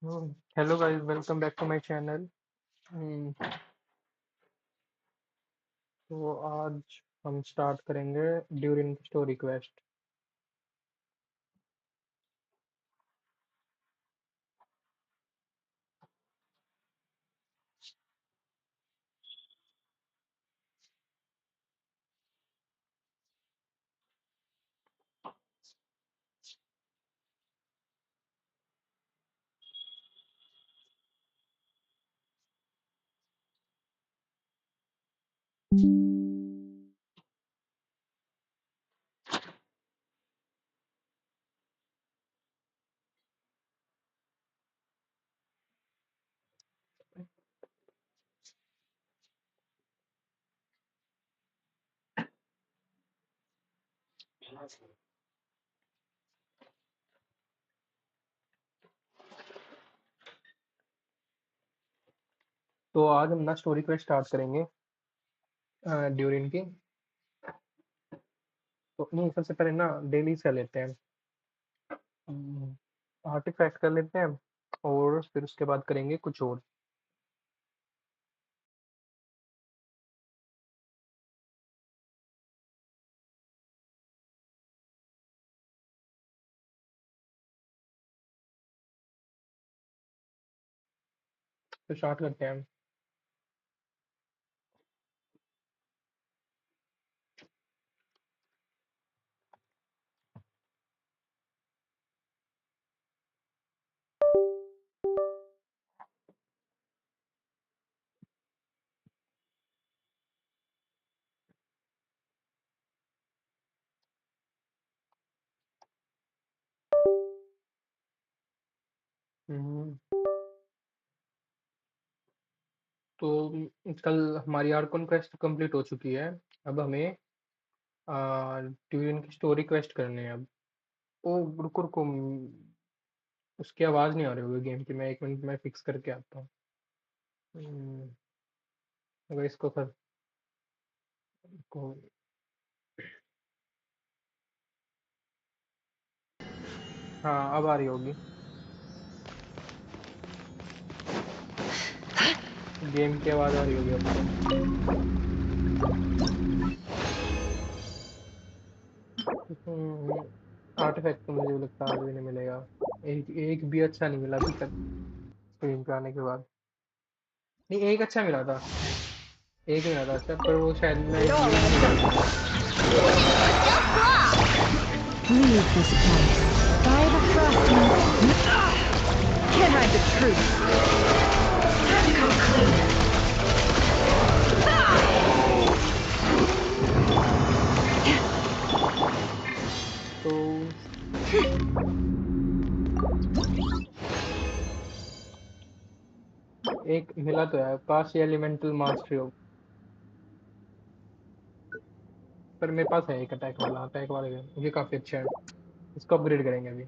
Hello guys, welcome back to my channel। तो आज हम स्टार्ट करेंगे ड्यूरिन स्टोरी क्वेस्ट। तो आज हम ना स्टोरी क्वेस्ट स्टार्ट करेंगे ड्यूरिन की। तो नहीं, सबसे पहले ना डेली कर लेते हैं, आर्टिफैक्ट कर लेते हैं और फिर उसके बाद करेंगे कुछ और। तो स्टार्ट करते हैं। हम्म, तो कल हमारी आर्कन क्वेस्ट कंप्लीट हो चुकी है। अब हमें ड्यूरिन की स्टोरी क्वेस्ट करने हैं अब। ओ रुको रुको, उसकी आवाज़ नहीं आ रही होगी गेम की। मैं 1 मिनट में फिक्स करके आता हूँ। हम्म, अगर इसको कर को हाँ, अब आ रही होगी। गेम की आवाज़ आ रही होगी अब तो। आर्टिफैक्ट तो मुझे लगता है आज भी नहीं मिलेगा। एक एक भी अच्छा नहीं मिला अभी तक स्क्रीन पे आने के बाद। नहीं, एक अच्छा मिला था। एक मिला था अच्छा, पर वो शायद मैं It all यूज़ नहीं adds कर up. पाया। Leave this place. By the frosting. Can't hide the truth. Come clean. तो एक मिला तो है, काश एलिमेंटल मास्टरी हो। पर मेरे पास है एक अटैक वाला ये काफ़ी अच्छा है। इसको अपग्रेड करेंगे अभी।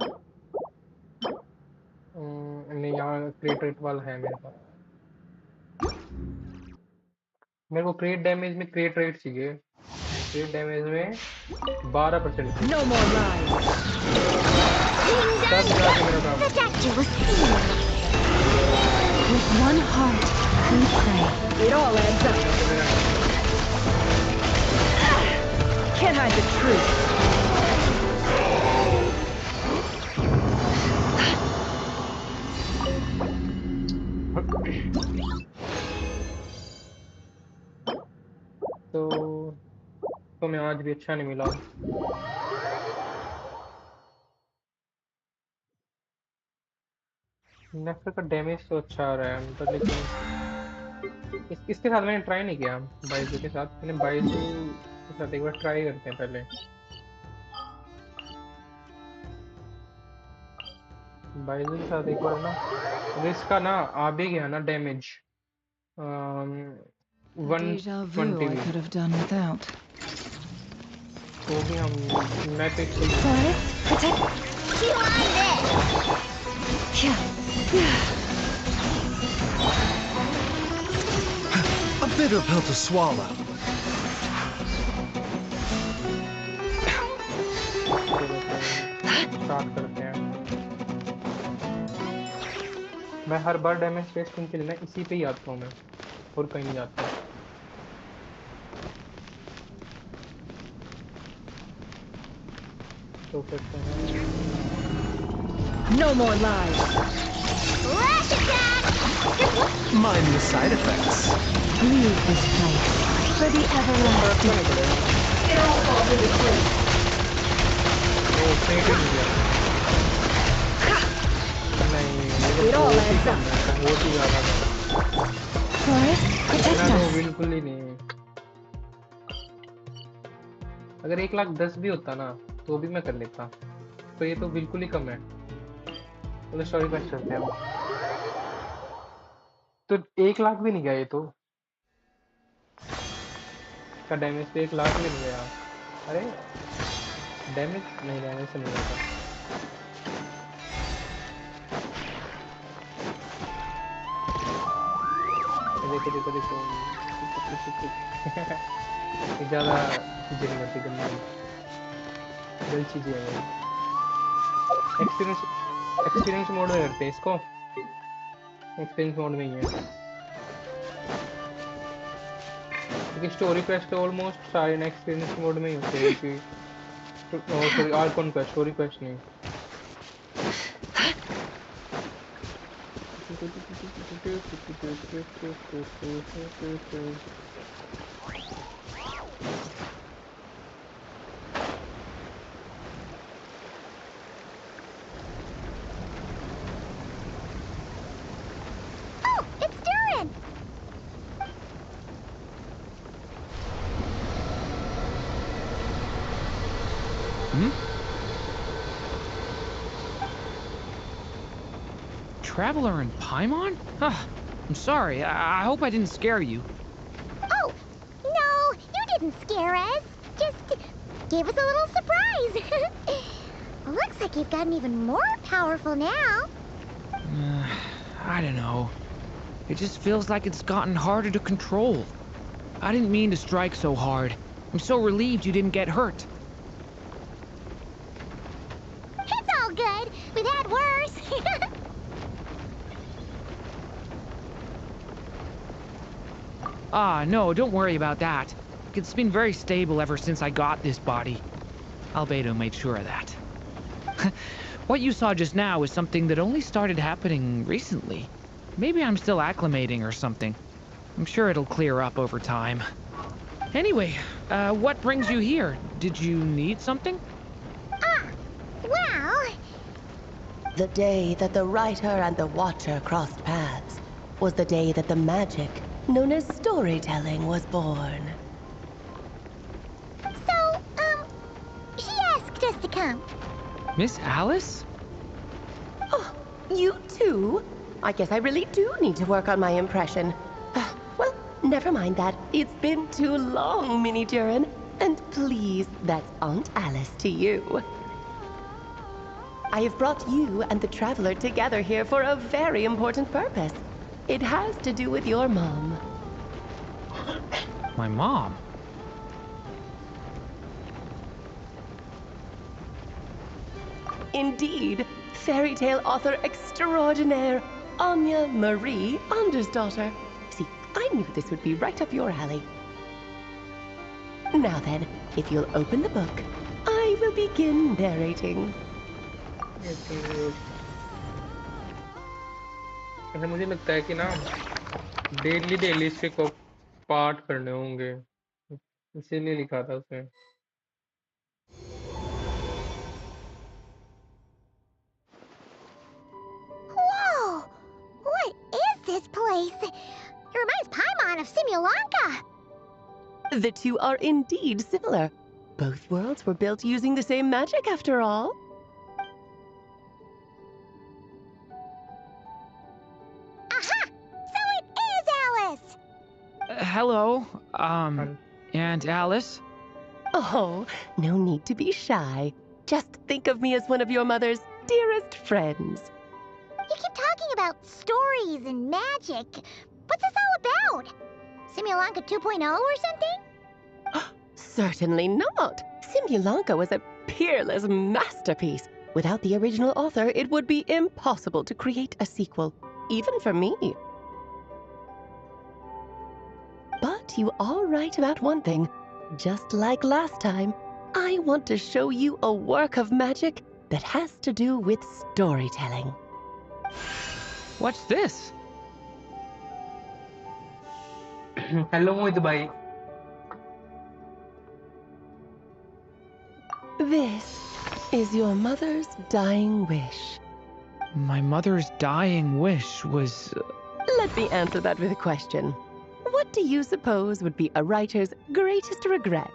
नहीं, यहाँ क्रिएट रेट वाला है मेरे पास। मेरे को क्रिएट डैमेज में क्रिएट रेट चाहिए। क्रिएट डैमेज में 12% create No rate. more lies. तब जाके मेरा काम The बनेगा। statue was seen. With one heart, we pray. It all adds up. तो मेरा काम बनेगा। Can't hide the truth. तो मैं आज भी अच्छा नहीं मिला। नेफर का डैमेज तो अच्छा आ रहा है पर लेकिन इसके साथ मैंने ट्राई नहीं किया। बाइजू के साथ मैंने बाइजू के साथ एक बार ट्राई करते हैं पहले। बाइजू के साथ एक बार ना, अगर इसका ना आ भी गया ना damage one Deja vu twenty I भी, could have done without. तो भी हम, मैं तो इसको यूज Got it? करूंगा। Protect. A bitter pill to swallow. चलो फिर स्टार्ट करते हैं। मैं हर बार डैमेज टेस्ट के लिए ना इसी पे ही आता हूँ मैं, और कहीं नहीं जाता। तो करते हैं। No more lies. Flash attack! Mind the side effects. Leave this place for the फर्क तो everlasting. नहीं पड़ेगा। It all falls into place. वो पेट ही नहीं गया। नहीं, ये तो It all बहुत ही adds कम up. है, बहुत ही ज़्यादा कम। Forest, protect इतना तो us. बिल्कुल ही नहीं। अगर 1,10,000 भी होता ना, तो भी मैं कर लेता। तो ये तो बिल्कुल ही कम है। तो स्टोरी क्वेस्ट करते हैं अब। तो 1,00,000 भी नहीं गया ये तो। इसका डैमेज तो 1,00,000 भी नहीं गया। अरे डैमेज नहीं, डैमेज से नहीं गया था। ये देखो देखो देखो। ये ज़्यादा चीज़ें नहीं होती करने में, गलत चीज़ें हैं ये। एक्सपीरियंस एक्सपीरियंस मोड में करते हैं इसको। एक्सपीरियंस मोड में ही है, क्योंकि स्टोरी क्वेस्ट ऑलमोस्ट सारे एक्सपीरियंस मोड में ही होते हैं कि। Sorry, Arcon quest, story quest नहीं। Oh, it's Durin! Traveler in Paimon? I'm sorry. I hope I didn't scare you. Oh, no, you didn't scare us. Just gave us a little surprise. Looks like you've gotten even more powerful now. I don't know. It just feels like it's gotten harder to control. I didn't mean to strike so hard. I'm so relieved you didn't get hurt. It's all good. We've had worse. No, don't worry about that. It's been very stable ever since I got this body. Albedo made sure of that. What you saw just now is something that only started happening recently. Maybe I'm still acclimating or something. I'm sure it'll clear up over time. Anyway, what brings you here? Did you need something? Well, The day that the writer and the watcher crossed paths was the day that the magic known as storytelling was born. so, she asked us to come. Miss Alice? Oh, you too? I guess I really do need to work on my impression. Well, never mind that. It's been too long, Mini Durin. And please, that's Aunt Alice to you. I have brought you and the Traveler together here for a very important purpose. It has to do with your mom. My mom? Indeed, fairy tale author extraordinaire, Anya Marie Andersdaughter. See, I knew this would be right up your alley. Now then, if you'll open the book, I will begin narrating. ऐसा मुझे लगता है कि ना daily daily इसके को part करने होंगे, इसीलिए लिखा था उसने। Whoa! What is this place? It reminds Paimon of Simulanka. The two are indeed similar. Both worlds were built using the same magic after all. Aha! So it is Alice! Hello, हाँ, Aunt Alice? Oh, no need to be shy. Just think of me as one of your mother's dearest friends. You keep talking about stories and magic. What's this all about? Simulanka 2.0 or something? Certainly not. Simulanka was a peerless masterpiece. Without the original author, it would be impossible to create a sequel. even for me. But you are right about one thing. Just like last time, I want to show you a work of magic that has to do with storytelling. What's this? Hello, Mohit bhai. This is your mother's dying wish. My mother's dying wish was... Let me answer that with a question. What do you suppose would be a writer's greatest regret?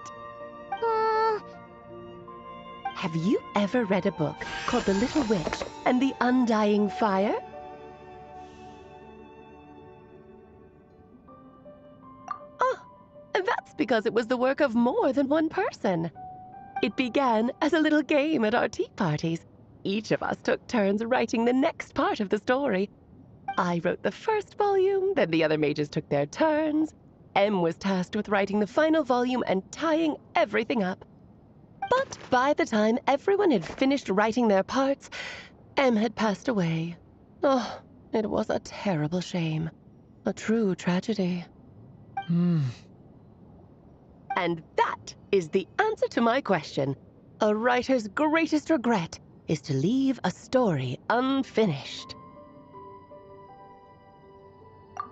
Have you ever read a book called The Little Witch and the Undying Fire? Ah, that's because it was the work of more than one person. It began as a little game at our tea parties. Each of us took turns writing the next part of the story. I wrote the first volume, then the other mages took their turns. Em was tasked with writing the final volume and tying everything up. But by the time everyone had finished writing their parts, Em had passed away. Oh, it was a terrible shame. A true tragedy. And that is the answer to my question. A writer's greatest regret is to leave a story unfinished.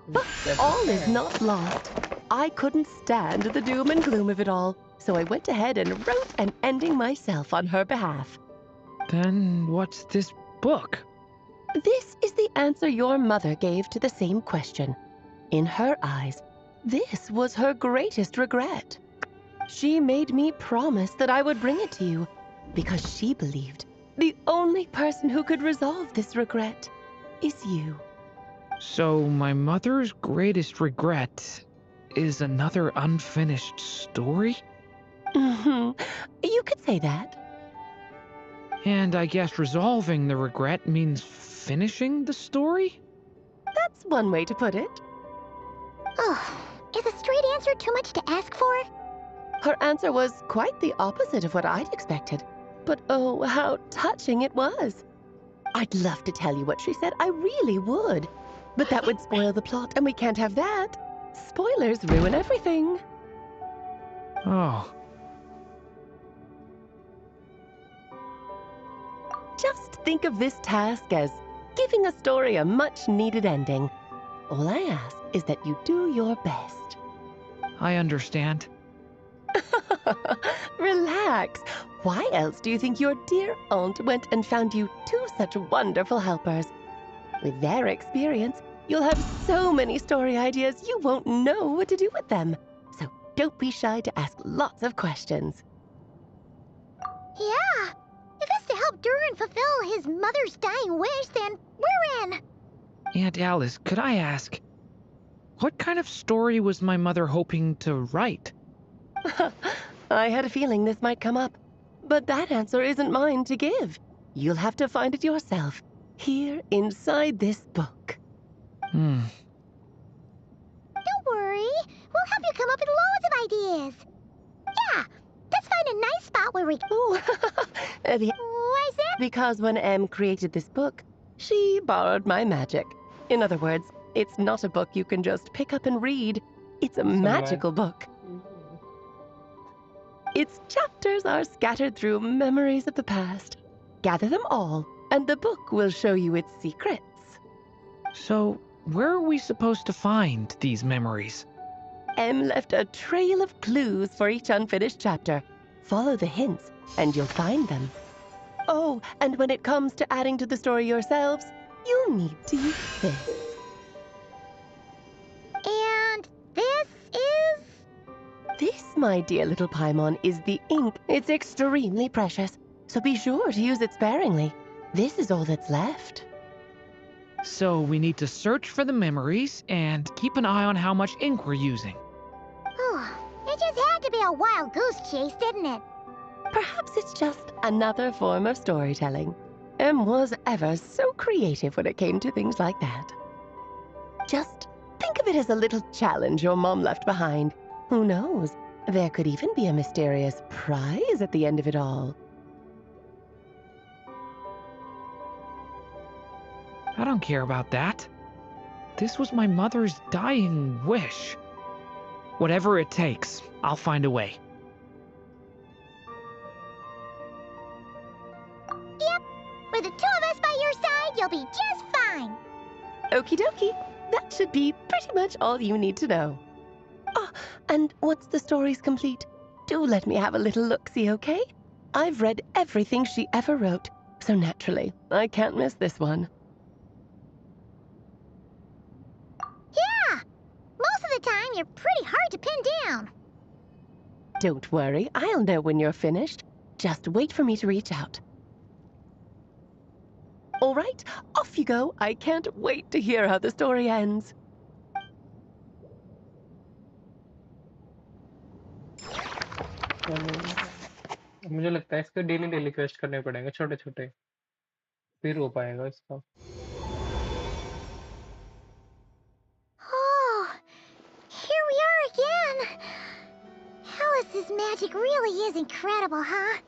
But all is not lost. I couldn't stand the doom and gloom of it all, so I went ahead and wrote an ending myself on her behalf. Then what's this book? This is the answer your mother gave to the same question. In her eyes, this was her greatest regret. She made me promise that I would bring it to you, because she believed the only person who could resolve this regret is you. So my mother's greatest regret is another unfinished story? You could say that. And I guess resolving the regret means finishing the story? That's one way to put it. Oh, is a straight answer too much to ask for? Her answer was quite the opposite of what I'd expected. But oh, how touching it was. I'd love to tell you what she said, I really would. But that would spoil the plot, and we can't have that. Spoilers ruin everything. Oh. Just think of this task as giving a story a much-needed ending. All I ask is that you do your best. I understand. Relax. Why else do you think your dear aunt went and found you two such wonderful helpers? With their experience, you'll have so many story ideas you won't know what to do with them. So don't be shy to ask lots of questions. Yeah. If it's to help Durin fulfill his mother's dying wish, then we're in. Aunt Alice, could I ask, what kind of story was my mother hoping to write? I had a feeling this might come up, but that answer isn't mine to give. You'll have to find it yourself, here inside this book. Don't worry. We'll help you come up with loads of ideas. Yeah, let's find a nice spot where we... Oh, Why is that? because when Em created this book, she borrowed my magic. In other words, it's not a book you can just pick up and read. It's a magical book. Its chapters are scattered through memories of the past. Gather them all, and the book will show you its secrets. So, where are we supposed to find these memories? Em left a trail of clues for each unfinished chapter. Follow the hints, and you'll find them. Oh, and when it comes to adding to the story yourselves, you'll need to use this. And this is... This, my dear little Paimon, is the ink. It's extremely precious, so be sure to use it sparingly. This is all that's left. So we need to search for the memories and keep an eye on how much ink we're using. Oh, it just had to be a wild goose chase, didn't it? Perhaps it's just another form of storytelling. Em was ever so creative when it came to things like that. Just think of it as a little challenge your mom left behind. Who knows? There could even be a mysterious prize at the end of it all. I don't care about that. This was my mother's dying wish. Whatever it takes, I'll find a way. Yep, with the two of us by your side, you'll be just fine. Okie dokie. That should be pretty much all you need to know. Ah, and once the story's complete, do let me have a little look-see, okay? I've read everything she ever wrote, so naturally, I can't miss this one. Yeah, most of the time you're pretty hard to pin down. Don't worry, I'll know when you're finished. Just wait for me to reach out. All right, off you go. I can't wait to hear how the story ends. मुझे लगता है इसके daily daily quest करने पड़ेंगे छोटे छोटे, फिर हो पाएगा इसका। Oh, here we are again. Alice's magic really is incredible, huh?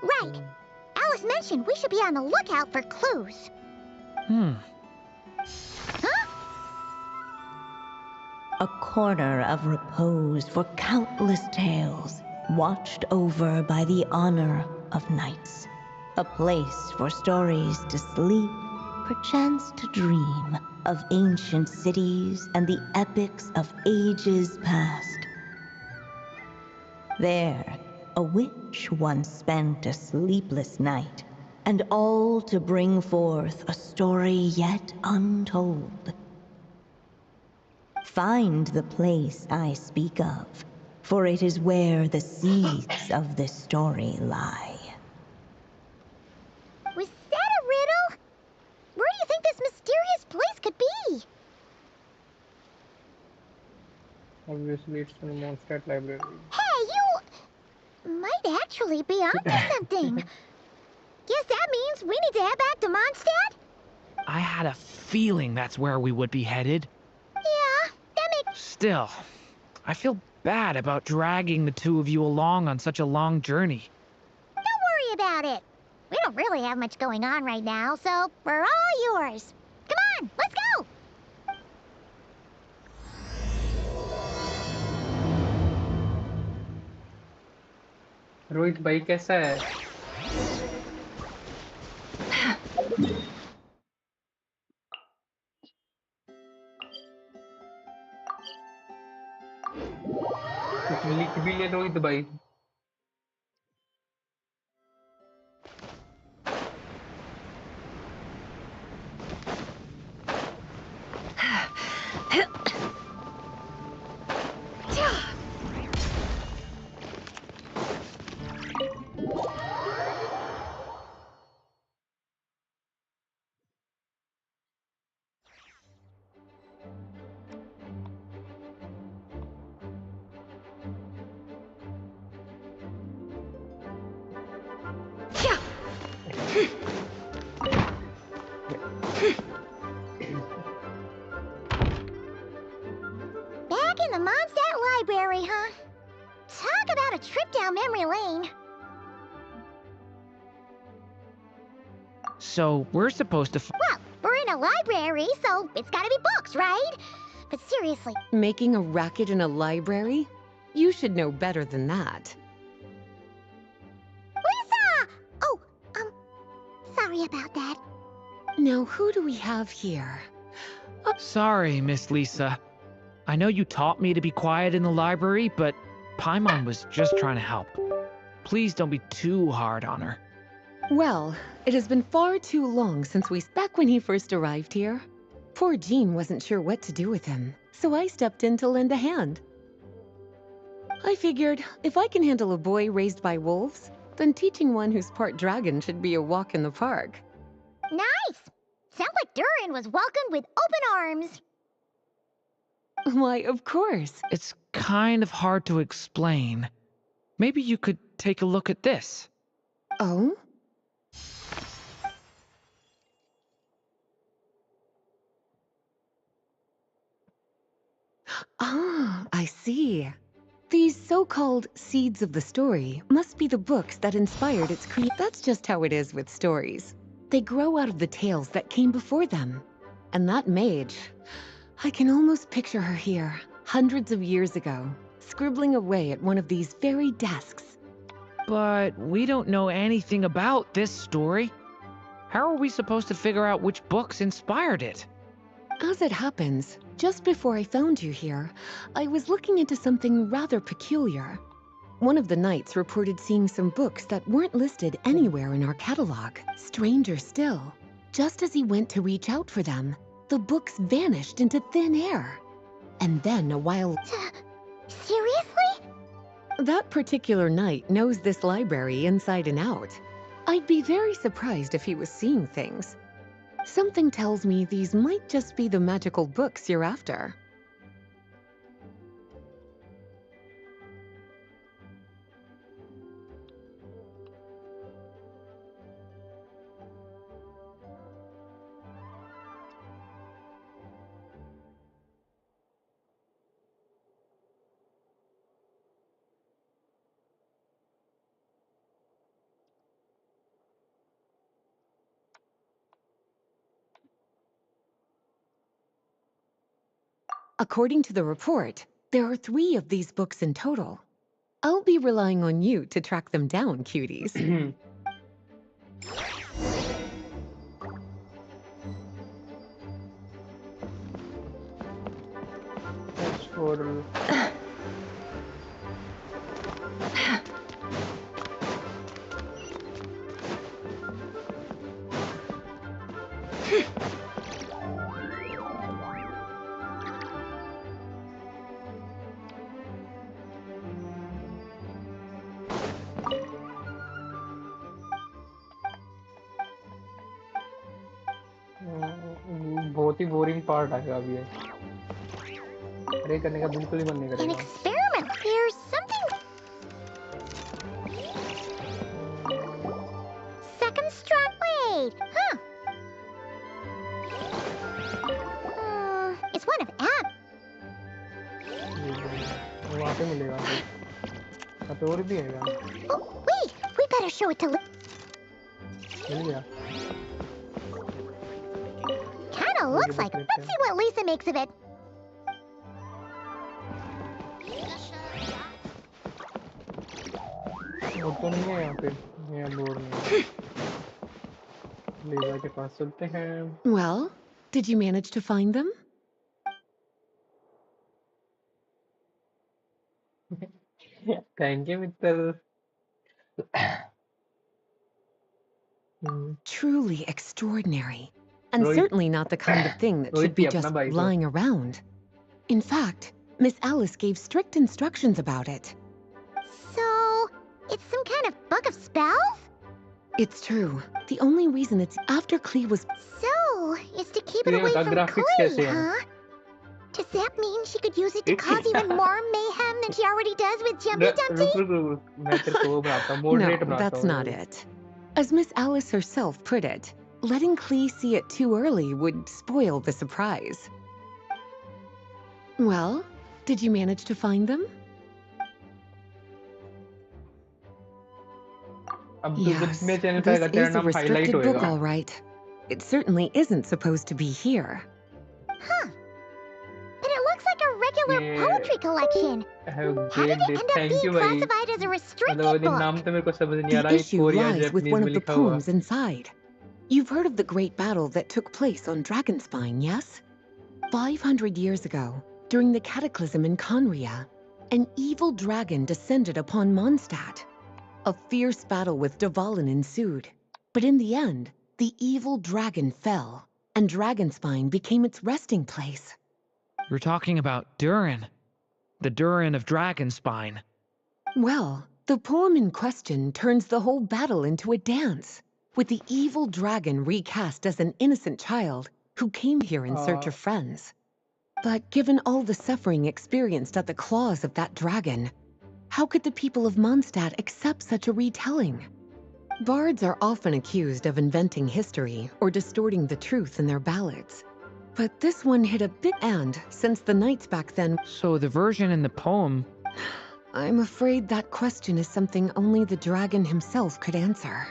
Right. Alice mentioned we should be on the lookout for clues. Huh? A corner of repose for countless tales, watched over by the honor of knights. A place for stories to sleep, perchance to dream of ancient cities and the epics of ages past. There, a witch once spent a sleepless night, and all to bring forth a story yet untold. Find the place I speak of, for it is where the seeds of this story lie. Was that a riddle? Where do you think this mysterious place could be? Obviously it's in Mondstadt library. Hey, you might actually be onto something. Guess that means we need to head back to Mondstadt? I had a feeling that's where we would be headed. Yeah, that makes... Still, I feel bad about dragging the two of you along on such a long journey. Don't worry about it. We don't really have much going on right now, so we're all yours. Come on, let's go! Rohit भाई कैसा है? कुछ लिख भी ले रोहित भाई। Back in the Mondstadt library, huh? Talk about a trip down memory lane. So, we're supposed to Well, we're in a library, so it's gotta be books, right? But seriously, Making a racket in a library? You should know better than that. Lisa! Oh, sorry about that. Now, who do we have here? Sorry, Miss Lisa. I know you taught me to be quiet in the library, but Paimon was just trying to help. Please don't be too hard on her. Well, it has been far too long since back when he first arrived here. Poor Jean wasn't sure what to do with him, so I stepped in to lend a hand. I figured, if I can handle a boy raised by wolves, then teaching one who's part dragon should be a walk in the park. Nice! Sounds like Durin was welcomed with open arms. Why, of course. It's kind of hard to explain. Maybe you could take a look at this. Oh? Ah, I see. These so-called seeds of the story must be the books that inspired its That's just how it is with stories. They grow out of the tales that came before them. And that mage, I can almost picture her here, hundreds of years ago, scribbling away at one of these very desks. But we don't know anything about this story. How are we supposed to figure out which books inspired it? As it happens, just before I found you here, I was looking into something rather peculiar. One of the knights reported seeing some books that weren't listed anywhere in our catalog. Stranger still, just as he went to reach out for them, the books vanished into thin air. And then a while... Seriously? That particular knight knows this library inside and out. I'd be very surprised if he was seeing things. Something tells me these might just be the magical books you're after. According to the report, there are 3 of these books in total. I'll be relying on you to track them down, cuties. Thanks for... बहुत ही boring part आएगा अभी ये अरे करने का बिल्कुल ही मन नहीं An करेगा experiment. There's something. Second strong. Wait, huh? It's one of app. वहाँ पे मिलेगा यहाँ पे और भी है यार Oh, wait, we better show it to. मिल गया Kinda looks like. Let's see what Lisa makes of it. वो तो नहीं है यहाँ पे यहाँ बोर्ड में लेजा के पास चलते हैं Well, did you manage to find them? Thank you Mittal Truly extraordinary. And Rohit- certainly not the kind of thing that should be Rohit, just अपना भाई तो। lying around. In fact, Miss Alice gave strict instructions about it. So, it's some kind of book of spells? It's true. The only reason it's after Klee was... So, it's to keep it Yeah, away the from graphics Klee, कैसे हैं? huh? Does that mean she could use it to cause even more mayhem than she already does with Jumpy रुक Dumpty? रुक रुक मैं तेरे को वो बनाता हूँ No, मॉडरेट बनाता that's हूँ not it. As Miss Alice herself put it, letting Klee see it too early would spoil the surprise. Well, did you manage to find them? अब तो Yes, जब मेरे चैनल पे आएगा this तेरा is a नाम highlight restricted book, होएगा all right. It certainly isn't supposed to be here. Huh. But it looks like a regular Yeah. poetry collection. have How great did it day end up thank being you भाई classified as a मतलब restricted ये book? नाम तो मेरे को समझ नहीं आ The रहा है issue Korean lies with Japanese one में of the लिखा हुआ poems inside. You've heard of the great battle that took place on Dragonspine, yes? 500 years ago, during the cataclysm in Conria, an evil dragon descended upon Mondstadt. A fierce battle with Dvalin ensued, but in the end, the evil dragon fell, and Dragonspine became its resting place. You're talking about Durin. The Durin of Dragonspine. Well, the poem in question turns the whole battle into a dance, with the evil dragon recast as an innocent child who came here in search of friends. But given all the suffering experienced at the claws of that dragon, how could the people of Mondstadt accept such a retelling? Bards are often accused of inventing history or distorting the truth in their ballads. But this one hit a bit, and since the knights back then... So the version in the poem... I'm afraid that question is something only the dragon himself could answer.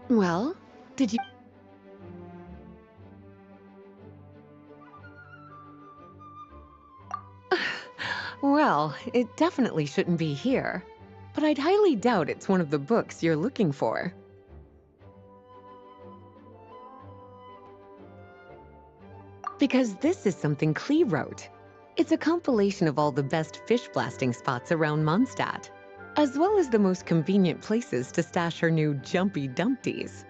Well, did you... Well, it definitely shouldn't be here. But I'd highly doubt it's one of the books you're looking for. Because this is something Klee wrote. It's a compilation of all the best fish blasting spots around Mondstadt, as well as the most convenient places to stash her new jumpy dumpties.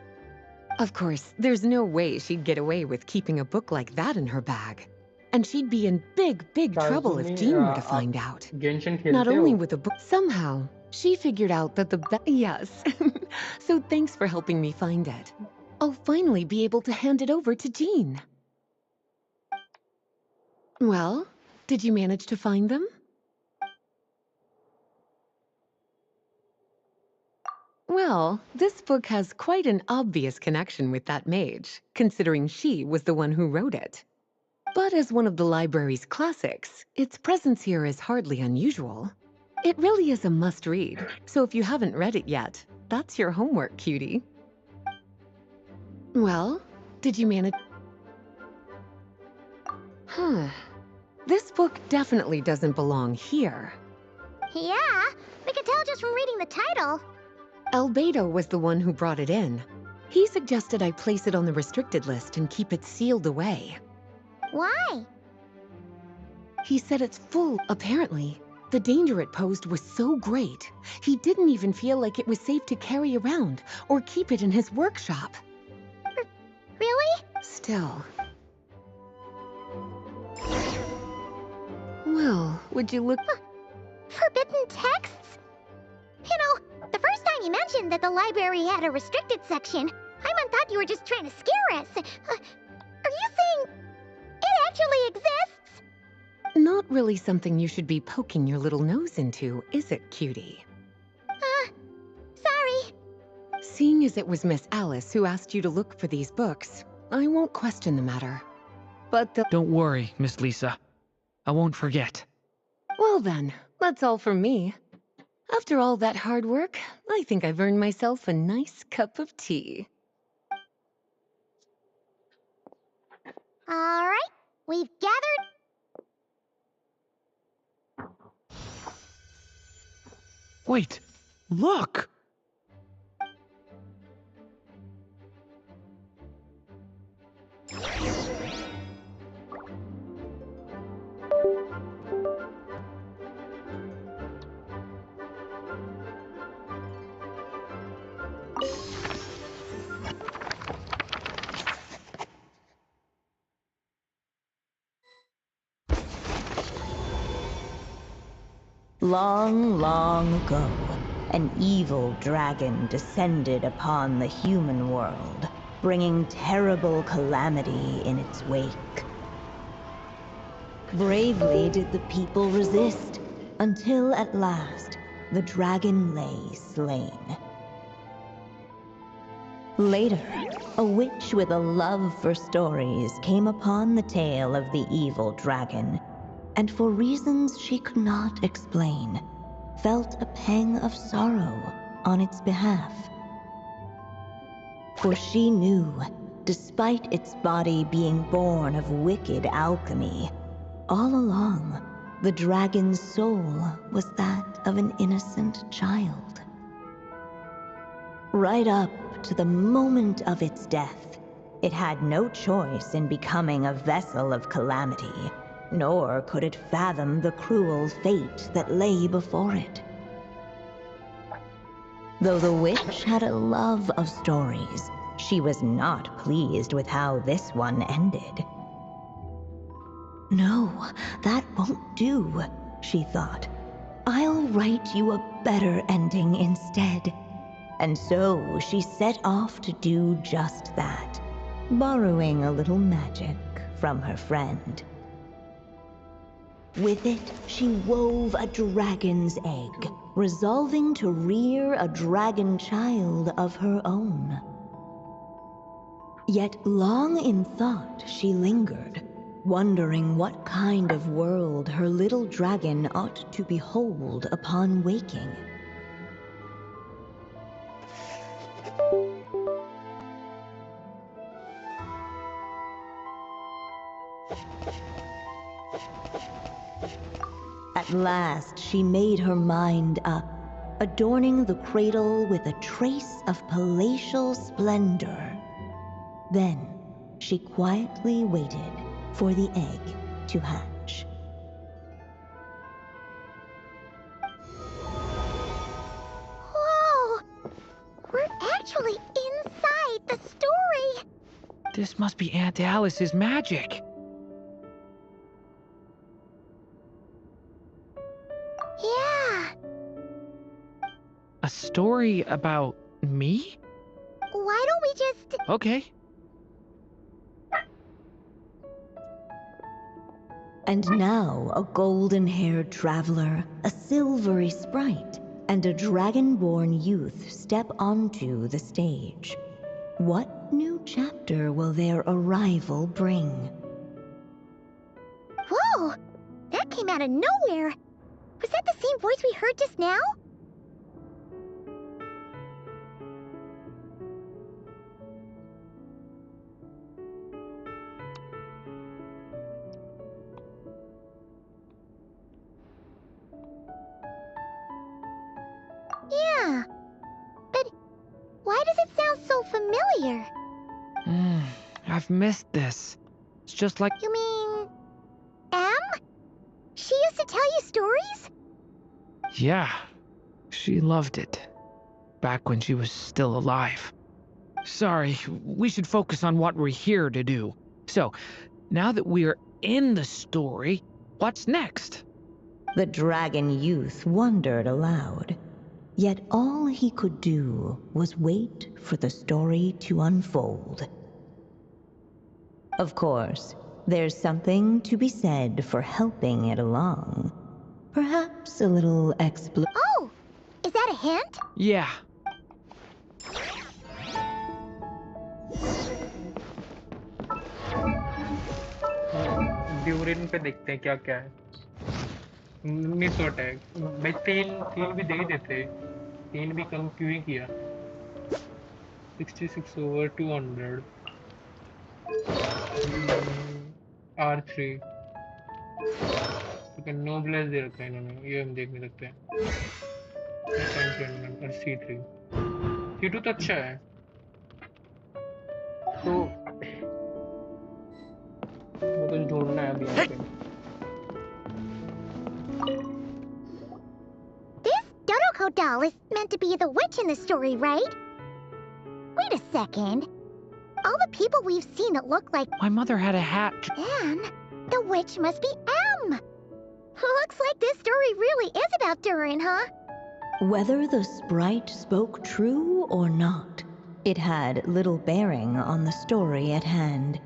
Of course, there's no way she'd get away with keeping a book like that in her bag. And she'd be in big, big trouble if Shardul Jean were to आप find out. Genshin Not खेलते only हो? with a book, somehow, she figured out that yes. So thanks for helping me find it. I'll finally be able to hand it over to Jean. Well, did you manage to find them? Well, this book has quite an obvious connection with that mage, considering she was the one who wrote it. But as one of the library's classics, its presence here is hardly unusual. It really is a must-read, so if you haven't read it yet, that's your homework, cutie. Well, did you manage... This book definitely doesn't belong here. Yeah, we could tell just from reading the title. Albedo was the one who brought it in. He suggested I place it on the restricted list and keep it sealed away. Why? He said it's full, apparently. The danger it posed was so great, he didn't even feel like it was safe to carry around or keep it in his workshop. Really? Still. Well, would you look... Forbidden texts? You know, the first time you mentioned that the library had a restricted section, I thought you were just trying to scare us. Are you saying it actually exists? Not really something you should be poking your little nose into, is it, cutie? Sorry. Seeing as it was Miss Alice who asked you to look for these books, I won't question the matter. But Don't worry, Miss Lisa. I won't forget. Well then, that's all from me. After all that hard work, I think I've earned myself a nice cup of tea. All right, we've gathered... Wait, look! Long, long ago, an evil dragon descended upon the human world, bringing terrible calamity in its wake. Bravely did the people resist, until at last, the dragon lay slain. Later, a witch with a love for stories came upon the tale of the evil dragon, and for reasons she could not explain, felt a pang of sorrow on its behalf. For she knew, despite its body being born of wicked alchemy, all along, the dragon's soul was that of an innocent child. Right up to the moment of its death, it had no choice in becoming a vessel of calamity, nor could it fathom the cruel fate that lay before it. Though the witch had a love of stories, she was not pleased with how this one ended. No, that won't do, she thought. I'll write you a better ending instead. And so she set off to do just that, borrowing a little magic from her friend. With it, she wove a dragon's egg, resolving to rear a dragon child of her own. Yet long in thought she lingered, wondering what kind of world her little dragon ought to behold upon waking. At last, she made her mind up, adorning the cradle with a trace of palatial splendor. Then, she quietly waited for the egg to hatch. Whoa! We're actually inside the story! This must be Aunt Alice's magic. Yeah. A story about me? Why don't we just... Okay. And now a golden-haired traveler, a silvery sprite, and a dragon-born youth step onto the stage. What new chapter will their arrival bring? Whoa! That came out of nowhere! Was that the same voice we heard just now? Yeah. But why does it sound so familiar? I've missed this. It's just like... You mean... Em? She used to tell you stories? Yeah, she loved it. Back when she was still alive. Sorry, we should focus on what we're here to do. So, now that we're in the story, what's next? The dragon youth wondered aloud. Yet all he could do was wait for the story to unfold. Of course, there's something to be said for helping it along. Perhaps a little Oh! Is that a hint? Yeah. Durian पे देखते हैं क्या क्या है। Miss attack भाई तीन भी दे ही देते, तीन भी कम क्यों ही किया। 66 over 200 R3 नोब्लेस दे रखा है इन्होंने, ये हम देख नहीं सकते। और C2 तो अच्छा है। तो कुछ ढूंढना है अभी यहाँ पे। This Dodoko doll is meant to be the witch in the story, right? Wait a second. All the people we've seen that look like My mother had a hat. Then the witch must be Em. Looks like this story really is about Durin, huh? Whether the sprite spoke true or not, it had little bearing on the story at hand.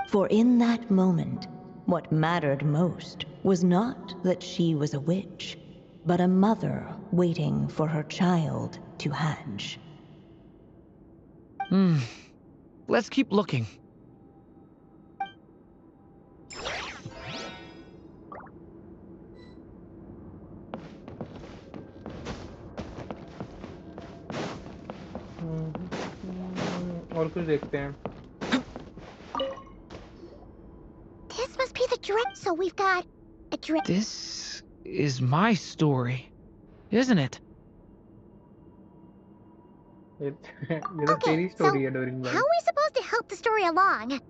For in that moment, what mattered most was not that she was a witch, but a mother waiting for her child to hatch. Let's keep looking. और कुछ देखते हैं। This must be the direct. So we've got a direct. This is my story, isn't it? ये तो तेरी so story है Dorian how भाई। are we supposed to help the story along? It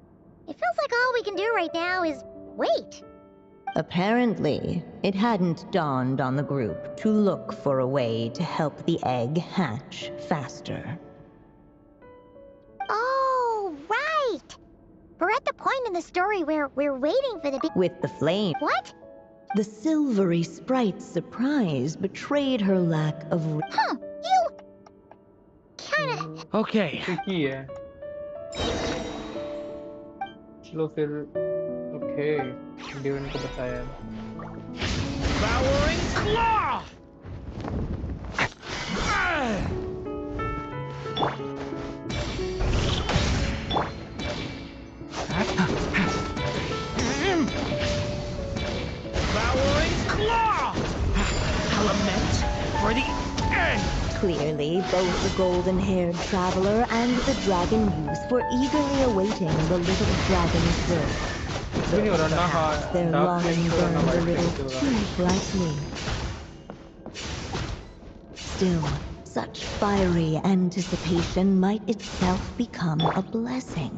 feels like all we can do right now is wait. Apparently, it hadn't dawned on the group to look for a way to help the egg hatch faster. Oh, right. We're at the point in the story where we're waiting for the big. With the flame, What? the silvery sprite's surprise betrayed her lack of Huh? You. Kinda. Okay. Tricky है। चलो फिर okay Dorian को बताया। Devouring claw! Devouring claw! Element for the end! Clearly, both the golden-haired traveler and the dragon youth were eagerly awaiting the little dragon's birth. कुछ भी नहीं हो रहा ना। Perhaps हाँ, their डार्क फ्लेम longing से हो रहा ना burned a white flame little से हो रहा। too brightly. Still, such fiery anticipation might itself become a blessing.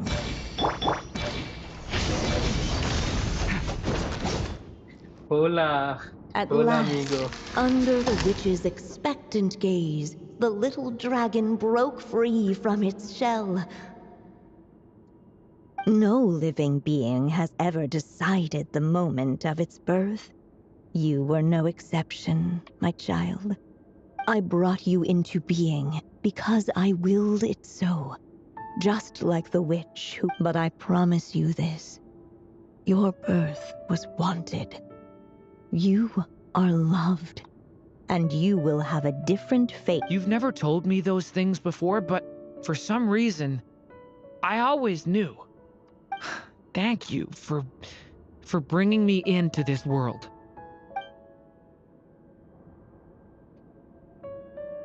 होला At होला last, amigo। under the witch's expectant gaze, the little dragon broke free from its shell. No living being has ever decided the moment of its birth. You were no exception, my child. I brought you into being because I willed it so, just like the witch who... But I promise you this. Your birth was wanted. You are loved, and you will have a different fate. You've never told me those things before, but for some reason, I always knew. Thank you for bringing me into this world.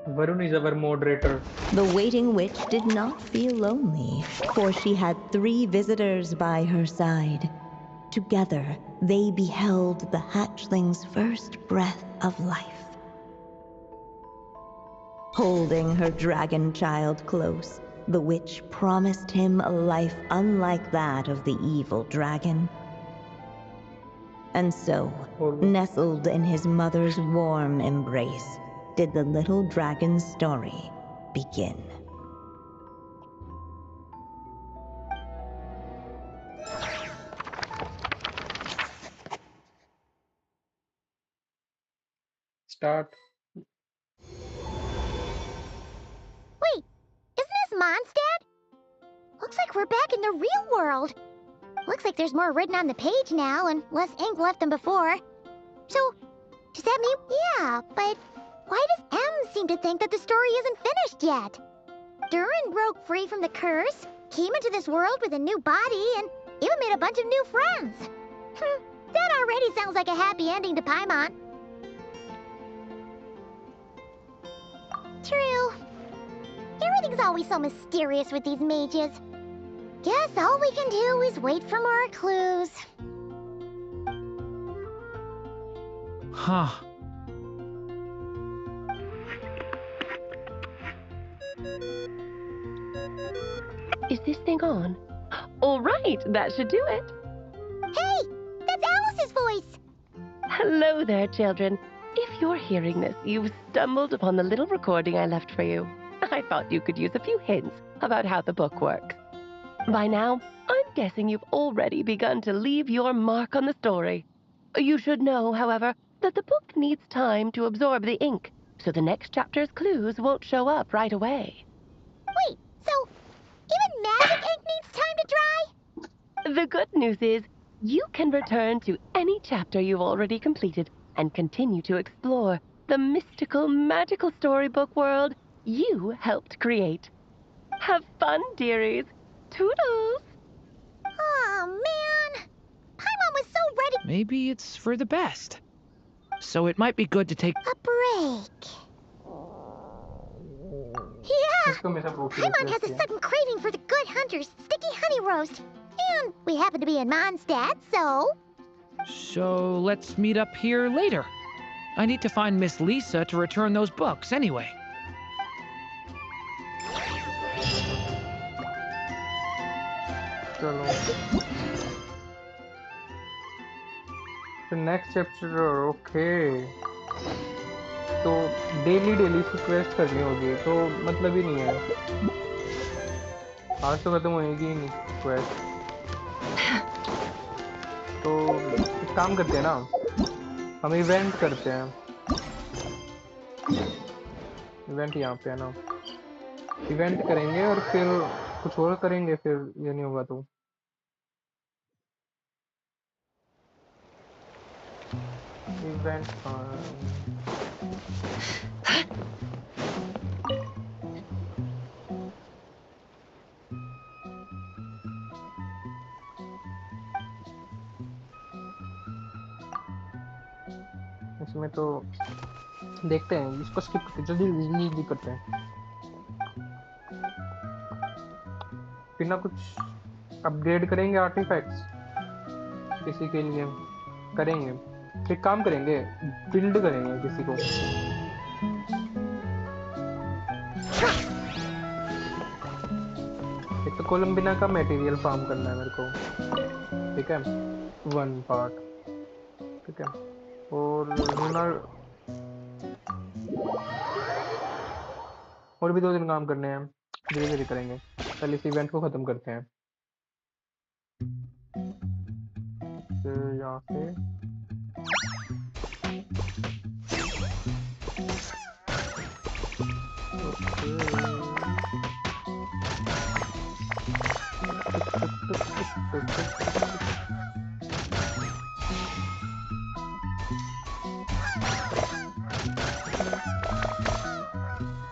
Varun is our moderator. The waiting witch did not feel lonely, for she had 3 visitors by her side. Together, they beheld the hatchling's first breath of life. Holding her dragon child close, the witch promised him a life unlike that of the evil dragon. And so, nestled in his mother's warm embrace, did the little dragon's story begin. Start. Wait, isn't this Mondstadt? Looks like we're back in the real world. Looks like there's more written on the page now and less ink left than before. So, does that mean... Yeah, but why does M seem to think that the story isn't finished yet? Durin broke free from the curse, came into this world with a new body, and even made a bunch of new friends. That already sounds like a happy ending to Paimon. True. Everything's always so mysterious with these mages. Guess all we can do is wait for more clues. Huh. Is this thing on? All right, that should do it. Hey, that's Alice's voice. Hello there, children. If you're hearing this, you've stumbled upon the little recording I left for you. I thought you could use a few hints about how the book works. By now, I'm guessing you've already begun to leave your mark on the story. You should know, however, that the book needs time to absorb the ink, so the next chapter's clues won't show up right away. Wait, so even magic ink needs time to dry? The good news is, you can return to any chapter you've already completed and continue to explore the mystical, magical storybook world you helped create. Have fun, dearies. Toodles! Oh, man. Paimon was so ready. Maybe it's for the best. So it might be good to take... A break. Yeah! इसको हमेशा भूख Paimon लगती has a है। sudden craving for the good hunter's sticky honey roast. And we happen to be in Mondstadt, so... So let's meet up here later. I need to find Miss Lisa to return those books anyway. चलो। The next chapter, okay. तो daily से quest करनी होगी, तो मतलब ही नहीं है। आज तो खत्म होएगी ही नहीं क्वेस्ट। तो एक काम करते हैं ना, हम इवेंट करते हैं। इवेंट यहाँ पे है ना, इवेंट करेंगे और फिर कुछ और करेंगे, फिर ये नहीं होगा तो इवेंट। इसमें तो देखते हैं, इसको स्किप करते हैं, जल्दी करते हैं, फिर ना कुछ अपग्रेड करेंगे आर्टिफैक्ट्स। किसी के लिए करेंगे, एक काम करेंगे, बिल्ड करेंगे किसी को। एक तो कोलंबिना का मटेरियल फार्म करना है मेरे को, ठीक है, 1 पार्ट, ठीक है, और रूनर, और भी 2 दिन काम करने हैं, धीरे धीरे करेंगे, पहले इस इवेंट को खत्म करते हैं। फिर यहाँ से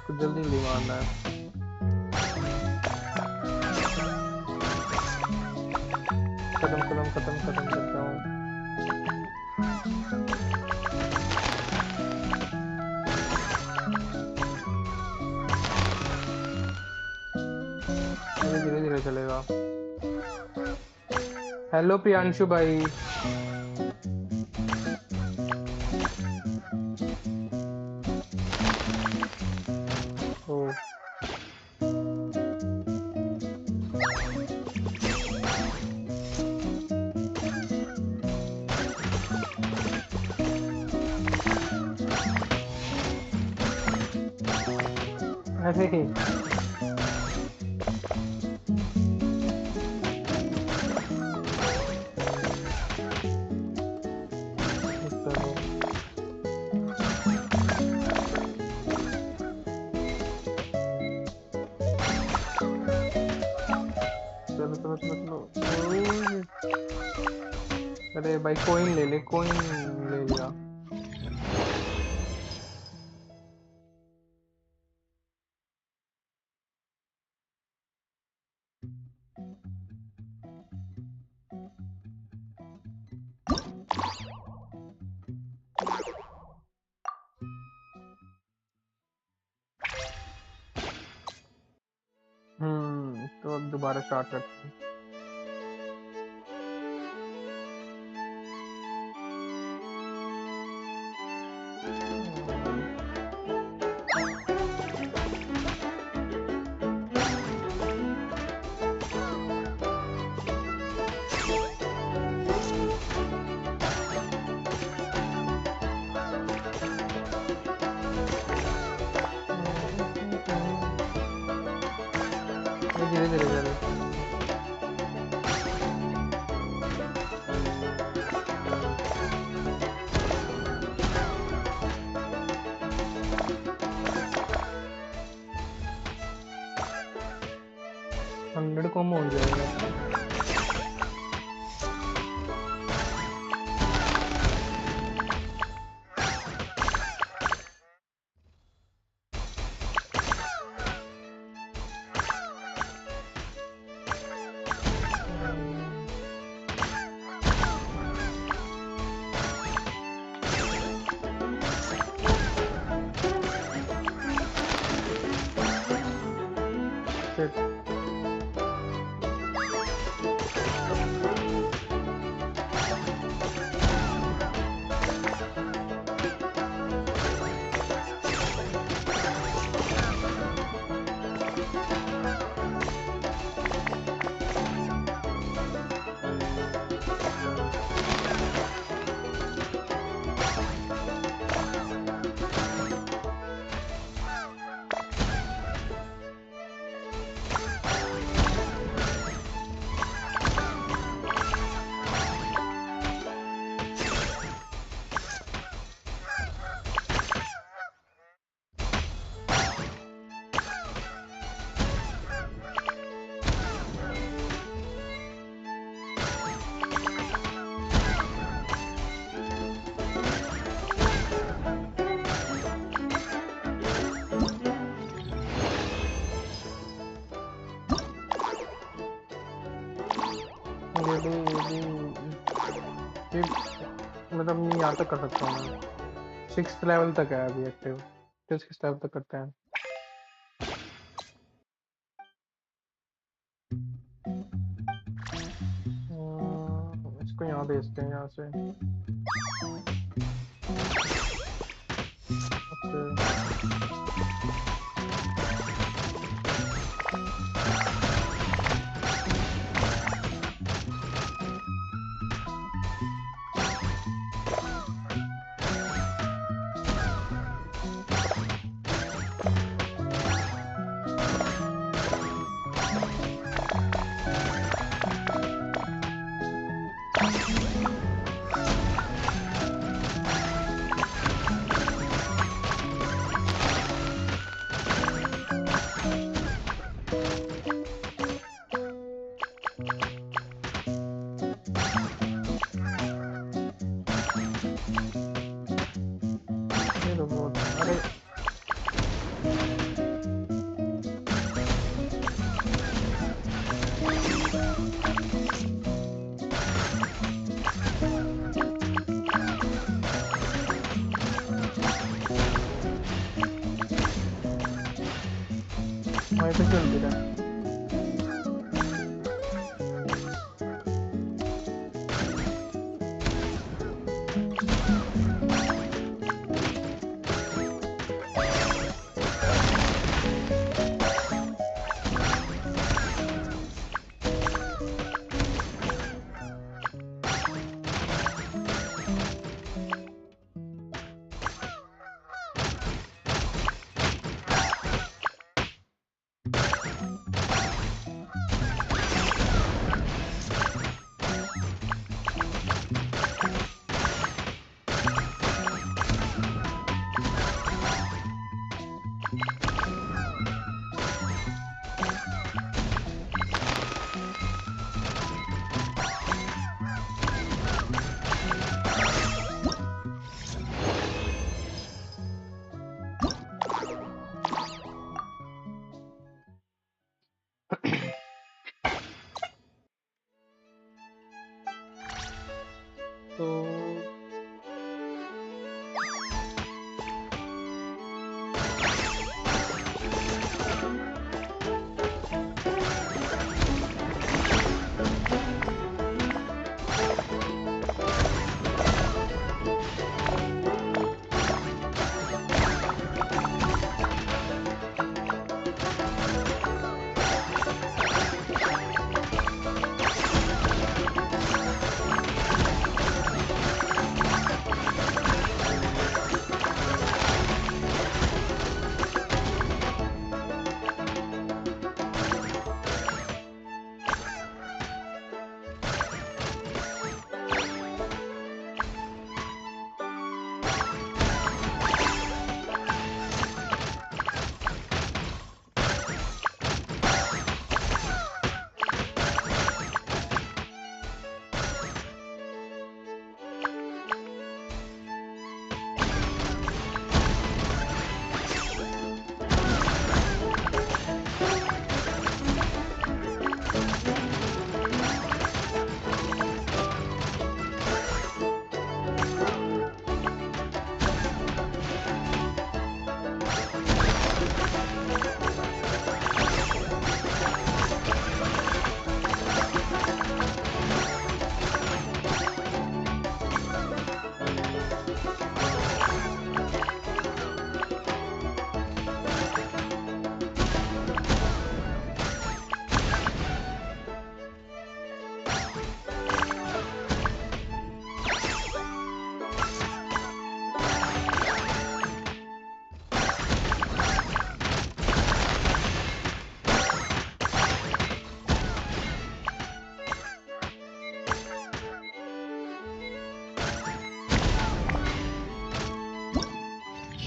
कुछ जल्दी जल्दी मारना है। खत्म खत्म खत्म खत्म करता हूँ। धीरे धीरे धीरे चलेगा। हेलो प्रियांशु भाई, ओ अरे चलो चलो चलो चलो चलो, ओए, अरे भाई कोइन ले ले, कोइन ले लिया। तो अब दोबारा स्टार्ट करते हैं। धीरे धीरे चले। 100 कम हो जाएगा। Shit. ये मतलब नहीं, यहाँ तक कर सकता हूँ मैं। 6th लेवल तक है अभी एक्टिव, फिर 6th लेवल तक करते हैं। इसको इसको यहाँ भेजते हैं यहाँ से। ओके ये तो बहुत अरे वहीं पे चल दिया। तो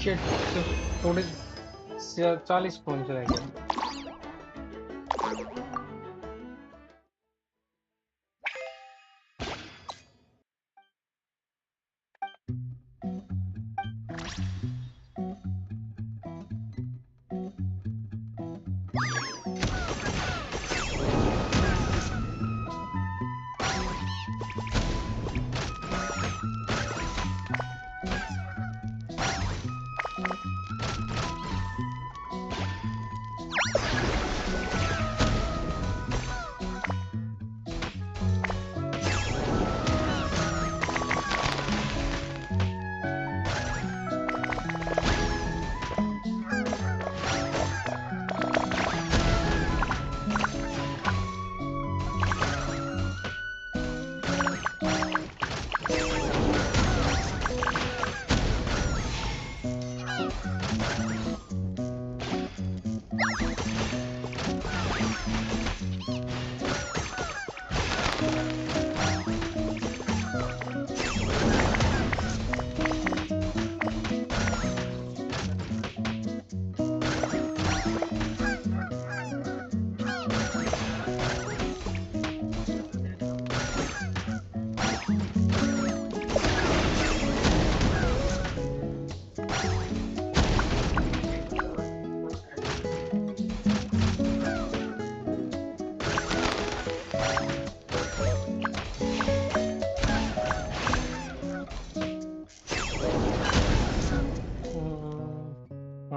शिट, थोड़े 40 पॉइंट्स रह गए।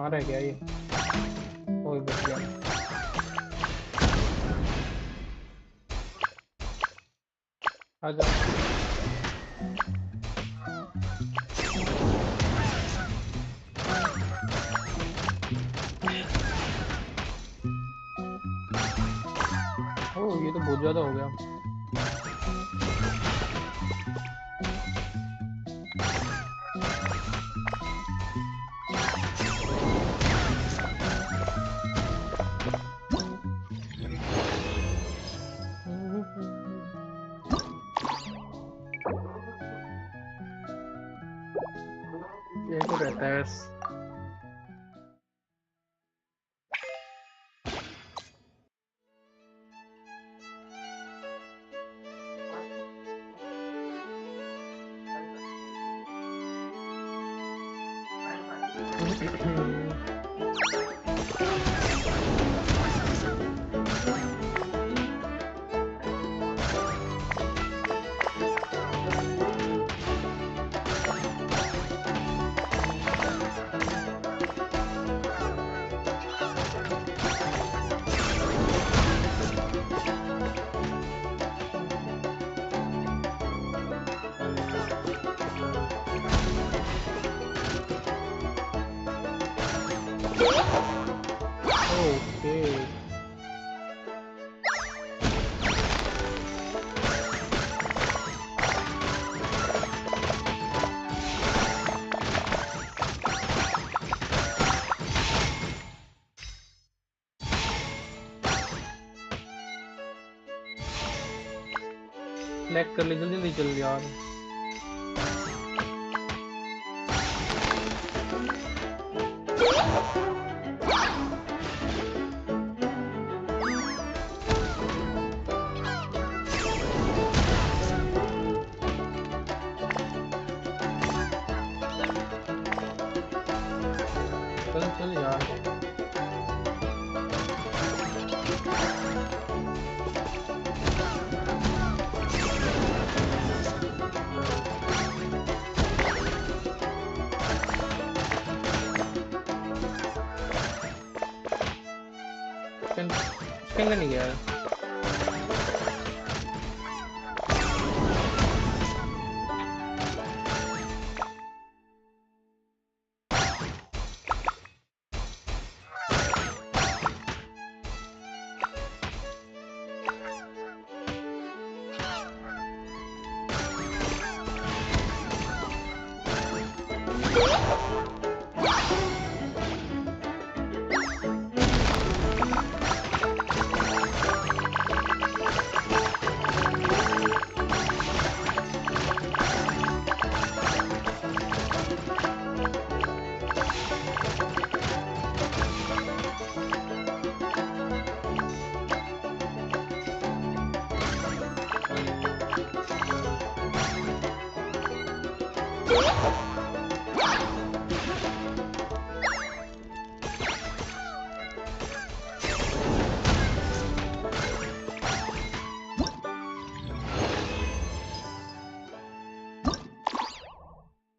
कहाँ रह गया ये? ओए बच गया। आजा। ओह ये तो बहुत ज्यादा हो गया। ये तो रहता है। ओके। सेलेक्ट कर ले जल्दी जल्दी चल यार। चल चल यार। उसके अंदर नहीं गया है।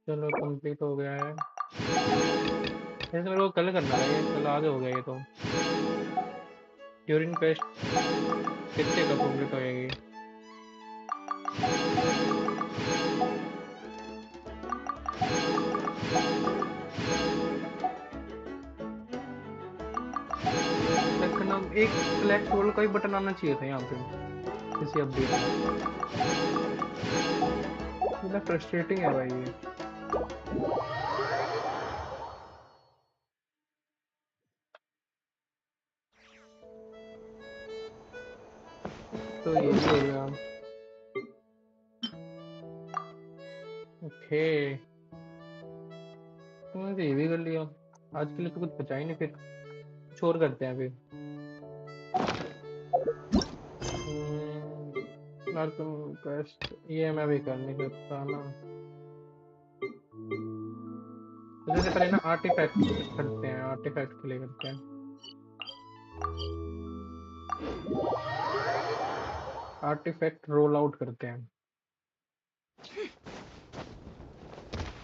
चलो कंप्लीट हो गया है। ऐसे मेरे को कल करना है ये, कल आज हो गया ये तो। ड्यूरिंग क्वेस्ट कितने का कंप्लीट होएगी? सेकंड एक सेलेक्ट रोल का ही बटन आना चाहिए था यहाँ पे किसी अपडेट में। फ्रस्ट्रेटिंग है भाई ये। तो ये भी हो गया। ओके तुमने तो ये भी कर लिया। आज के लिए तो कुछ बचा ही नहीं, फिर कुछ और करते हैं फिर। यार तुम क्वेस्ट ये मैं भी कर नहीं सकता ना। तो जैसे पहले ना आर्टिफैक्ट करते हैं, आर्टिफैक्ट के लिए करते हैं। आर्टिफैक्ट रोल आउट करते हैं।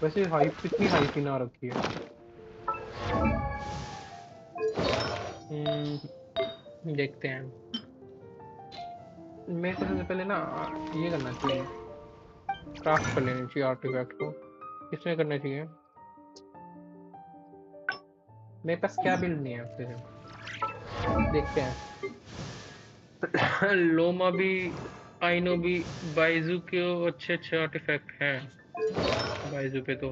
वैसे हाइप इतनी हाइप ही ना रखी है। देखते हैं। मेरे को सबसे पहले ना ये करना चाहिए, क्राफ्ट कर लेनी चाहिए आर्टिफैक्ट को। किसमें करना चाहिए? मेरे पास क्या बिल्ड नहीं है फिर, देखते हैं। लोमा भी, आइनो भी, बाइजू के अच्छे अच्छे आर्टिफैक्ट हैं। बाइजू पे तो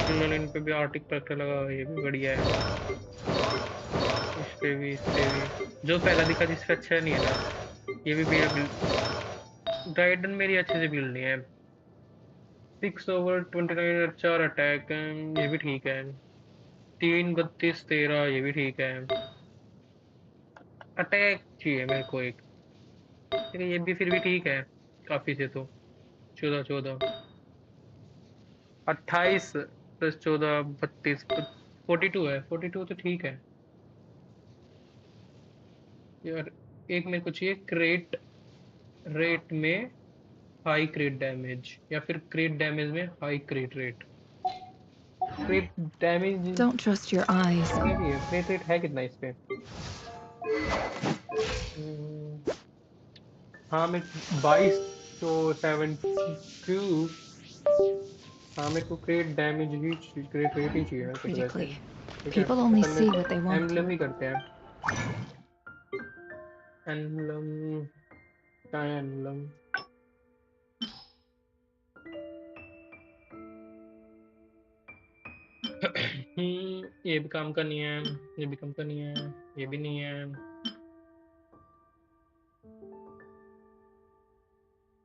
इन पे भी आर्टिक पैक्टर लगा हुआ है, ये भी बढ़िया है। इस पे भी जो पहला दिखा जिससे अच्छा नहीं है ना, ये भी मेरा बिल्ड। ड्राइडन मेरी अच्छे से बिल्ड नहीं है। 6/29 4 अटैक, ये भी ठीक है। 3/32 13, ये भी ठीक है। अटैक चाहिए मेरे को एक, लेकिन ये भी फिर भी ठीक है काफी से तो। 14 14, 28 + 14 32, 42 है। 42 तो ठीक है यार। एक मेरे को चाहिए क्रेट रेट में हाई क्रेट डैमेज, या फिर क्रेट डैमेज में high crate rate. Crit damage Don't trust your eyes. इसमें भी है, क्रेट रेट है कितना इस पे? हम्म, हाँ मैं 22 तो 72। हाँ मेरे को क्रेट डैमेज ही क्रेट रेट ही चाहिए मेरे को तो वैसे। Critically. ठीक है People तो only पहले see what they want emblem to. ही करते हैं। एम्बलम, क्या है एम्बलम? ये भी काम का नहीं है, ये भी काम का नहीं है, ये भी नहीं है,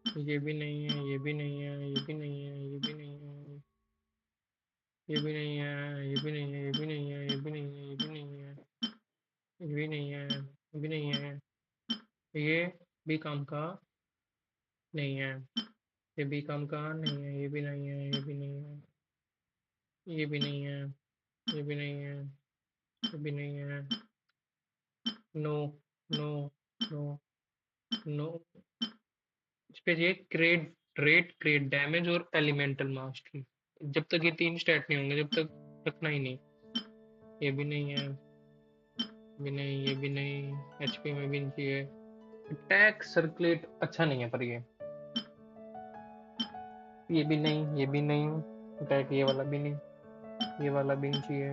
ये भी नहीं है, ये भी नहीं है, ये भी नहीं है, ये भी नहीं है, ये भी नहीं है, ये भी नहीं है, ये भी नहीं है, ये भी नहीं है, ये भी नहीं है, ये भी नहीं है, ये भी नहीं है, ये भी काम का नहीं है, ये भी काम का नहीं है, ये भी नहीं है, ये भी नहीं है, ये भी नहीं है, ये भी नहीं है, ये भी नहीं है। No no no no. इस पे ये क्रेट रेट, क्रेट डैमेज और एलिमेंटल मास्टरी। जब तक ये 3 स्टैट नहीं होंगे, जब तक रखना ही नहीं। ये भी नहीं है, भी नहीं, ये भी नहीं, एचपी में भी नहीं चाहिए। अटैक सर्कुलेट अच्छा नहीं है पर ये भी नहीं, ये भी नहीं। अटैक ये वाला भी नहीं, ये वाला भी नहीं चाहिए।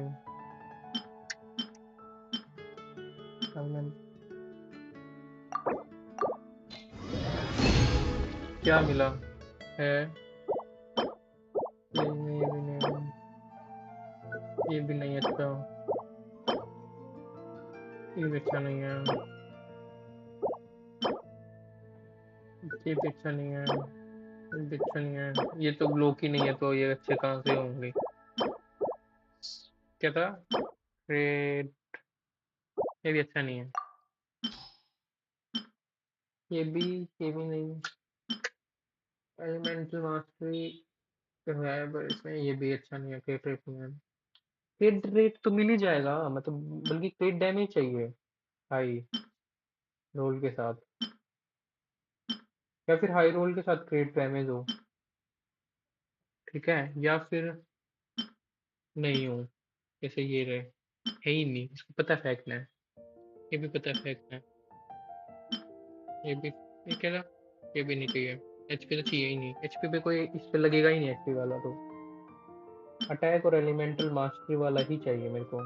हमने क्या मिला है? ये नहीं, ये भी नहीं, ये भी नहीं अच्छा, ये भी अच्छा नहीं है, ये भी अच्छा नहीं है, ये भी अच्छा नहीं है। ये तो ब्लॉक ही नहीं है तो ये अच्छे कहाँ से होंगे? क्या था? रेड, ये भी अच्छा नहीं है। ये भी नहीं। एलिमेंटल मास्टरी तो है पर इसमें ये भी अच्छा नहीं है। क्रिट रेट नहीं है। क्रिट रेट तो मिल ही जाएगा, मतलब बल्कि क्रिट डैमेज चाहिए हाई रोल के साथ, या फिर हाई रोल के साथ क्रिट डैमेज हो, ठीक है, या फिर नहीं हो। जैसे ये रहे, है ही नहीं, इसको पता फेंकना है, ये भी पता फेंकना है, ये भी, ये क्या था? ये भी नहीं चाहिए। एचपी तो चाहिए ही नहीं, एचपी पे कोई इस पे लगेगा ही नहीं एचपी वाला तो। अटैक और एलिमेंटल मास्टरी वाला ही चाहिए मेरे को।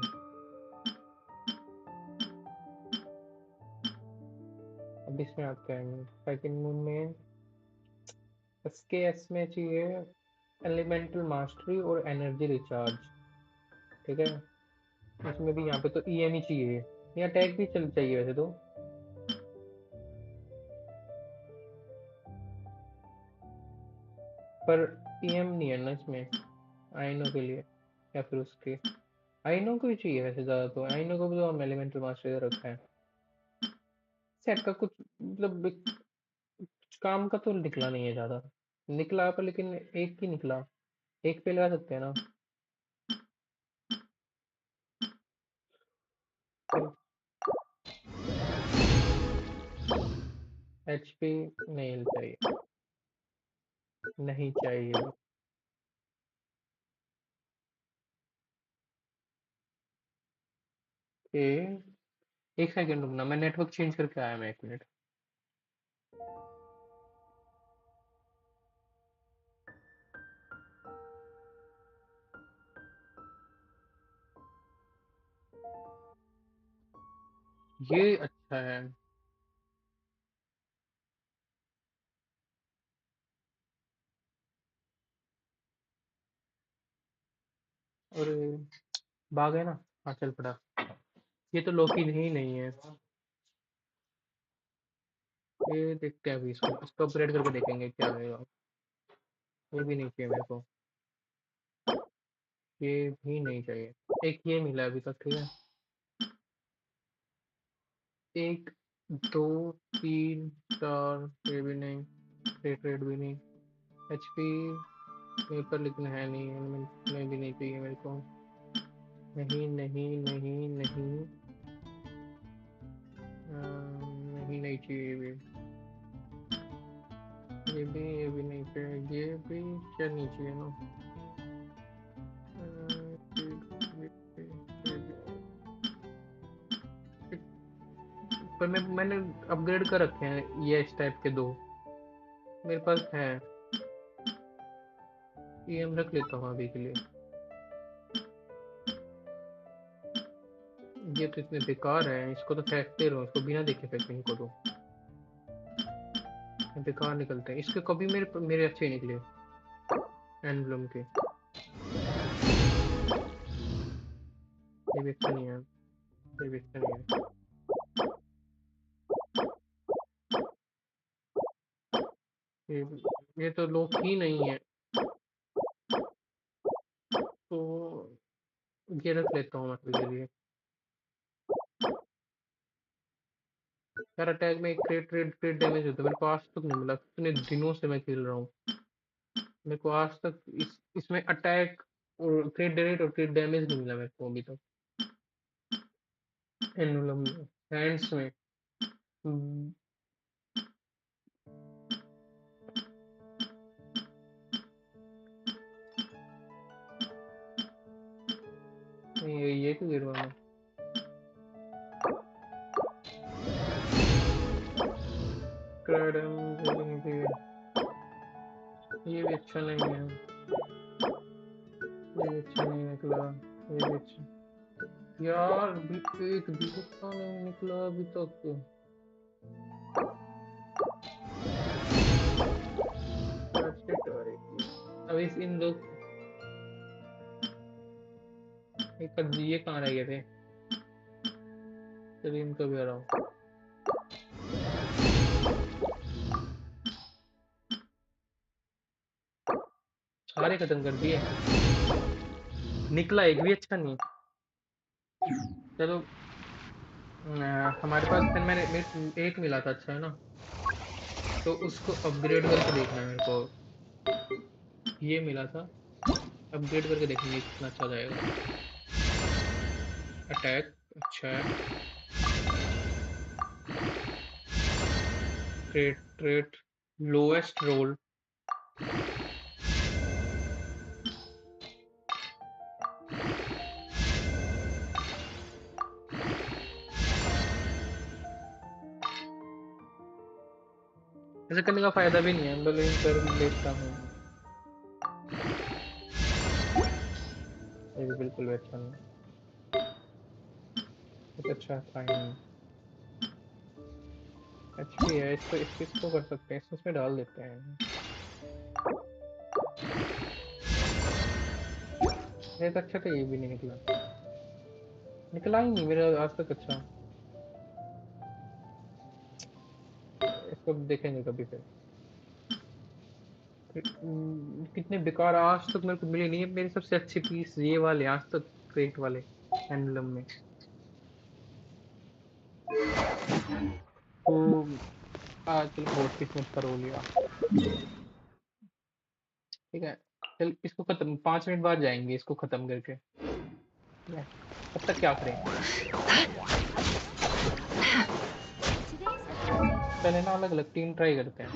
अब इसमें आते हैं सेकंड मून में। इसके एस में चाहिए एलिमेंटल मास्टरी और एनर्जी रिचार्ज, ठीक है। इसमें भी यहाँ पे तो ईएम ही चाहिए, या अटैक भी चल चाहिए वैसे तो। पर ईएम नहीं है ना इसमें आइनो के लिए, या फिर उसके आइनो को ही चाहिए वैसे ज़्यादा तो। आइनो को भी तो हम एलिमेंटल मास्टरी रखा है। सेट का कुछ मतलब कुछ काम का तो निकला नहीं है ज़्यादा। निकला पर लेकिन एक ही निकला, एक पे लगा सकते हैं ना। एचपी नहीं चाहिए, नहीं चाहिए। ए एक सेकंड रुकना, मैं नेटवर्क चेंज करके आया, मैं 1 मिनट। ये अच्छा है। और भाग है ना। हाँ चल पड़ा। ये तो लोकी नहीं है। ये देखते हैं अभी, इसको अपग्रेड करके देखेंगे क्या होगा। ये भी नहीं चाहिए मेरे को। ये भी नहीं चाहिए। एक ये मिला अभी तक, ठीक है। 1 2 3 4, ये भी नहीं। रेट रेट भी नहीं। एचपी पेपर लिखना है नहीं, एलिमेंट में भी नहीं चाहिए मेरे को। नहीं नहीं नहीं नहीं। नहीं चाहिए ये भी। ये भी नहीं चाहिए, ये भी क्या नहीं चाहिए ना। ये भी। पर मैंने अपग्रेड कर रखे हैं ये इस टाइप के 2 मेरे पास है। ये हम रख लेता हूँ अभी के लिए। ये तो इतने बेकार है, इसको तो फेंकते रहो, इसको बिना देखे फेंकते इनको तो। ये बेकार निकलते हैं इसके, कभी मेरे मेरे अच्छे निकले एम्ब्लम के। ये भी अच्छा नहीं है। ये भी अच्छा नहीं है। ये तो लोग ही नहीं है, तो ये रख लेता हूँ मैं अभी के लिए। यार अटैक में क्रेट क्रेट क्रेट डैमेज होता है, मेरे को आज तक नहीं मिला, कितने दिनों से मैं खेल रहा हूँ। मेरे को आज तक इसमें अटैक और क्रेट रेट और क्रेट डैमेज नहीं मिला मेरे को अभी तक एनुलम हैंड्स में। हम्म, ये क्यों गिरवा मैं। ये भी अच्छा नहीं है। ये भी अच्छा नहीं निकला। ये भी अच्छा। यार एक भी अच्छा नहीं निकला अभी तक। That's it, अरे। अब इस इन लोग ये कहाँ रह गए थे। चलिए इनको भी हराओ। सारे खत्म कर दिए, निकला एक भी अच्छा नहीं। चलो हमारे पास फिर मेरे एक मिला था अच्छा है ना, तो उसको अपग्रेड करके देखना है मेरे को। ये मिला था, अपग्रेड करके देखेंगे कितना अच्छा जाएगा। अटैक अच्छा है। Trade trade lowest roll. ऐसा करने का फायदा भी नहीं है, मैं कर लेता हूँ। ये भी बिल्कुल भी अच्छा नहीं। कुछ अच्छा था ही नहीं। एचपी है, इसको कर सकते हैं, इसमें डाल देते हैं। ये तो अच्छा था, ये भी नहीं निकला। निकला ही नहीं मेरा आज तक अच्छा। इसको देखेंगे कभी फिर। कितने बेकार आज तक मेरे को मिले नहीं है, मेरे सबसे अच्छे पीस ये वाले आज तक क्रेट वाले एम्बलम में। तो चलो बहुत किस्मत का रोल लिया। ठीक है, चल इसको खत्म, 5 मिनट बाद जाएंगे इसको खत्म करके। ठीक है, तब तक क्या करें। पहले ना अलग अलग टीम ट्राई करते हैं।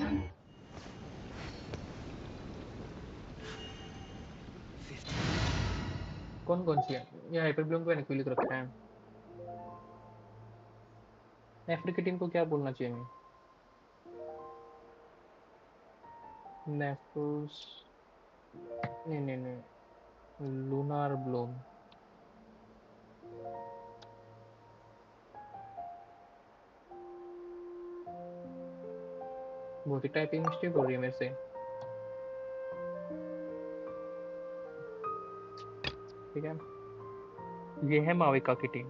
कौन कौन सी है। ये हाइपर ब्लूम को मैंने क्यों लिख रखा है। अफ्रीका टीम को क्या बोलना चाहिए? नेफ्रोस, नहीं नहीं नहीं, लूनार ब्लूम। बहुत ही टाइपिंग मिस्टेक हो रही है मेरे से। ठीक है, ये है माविका की टीम।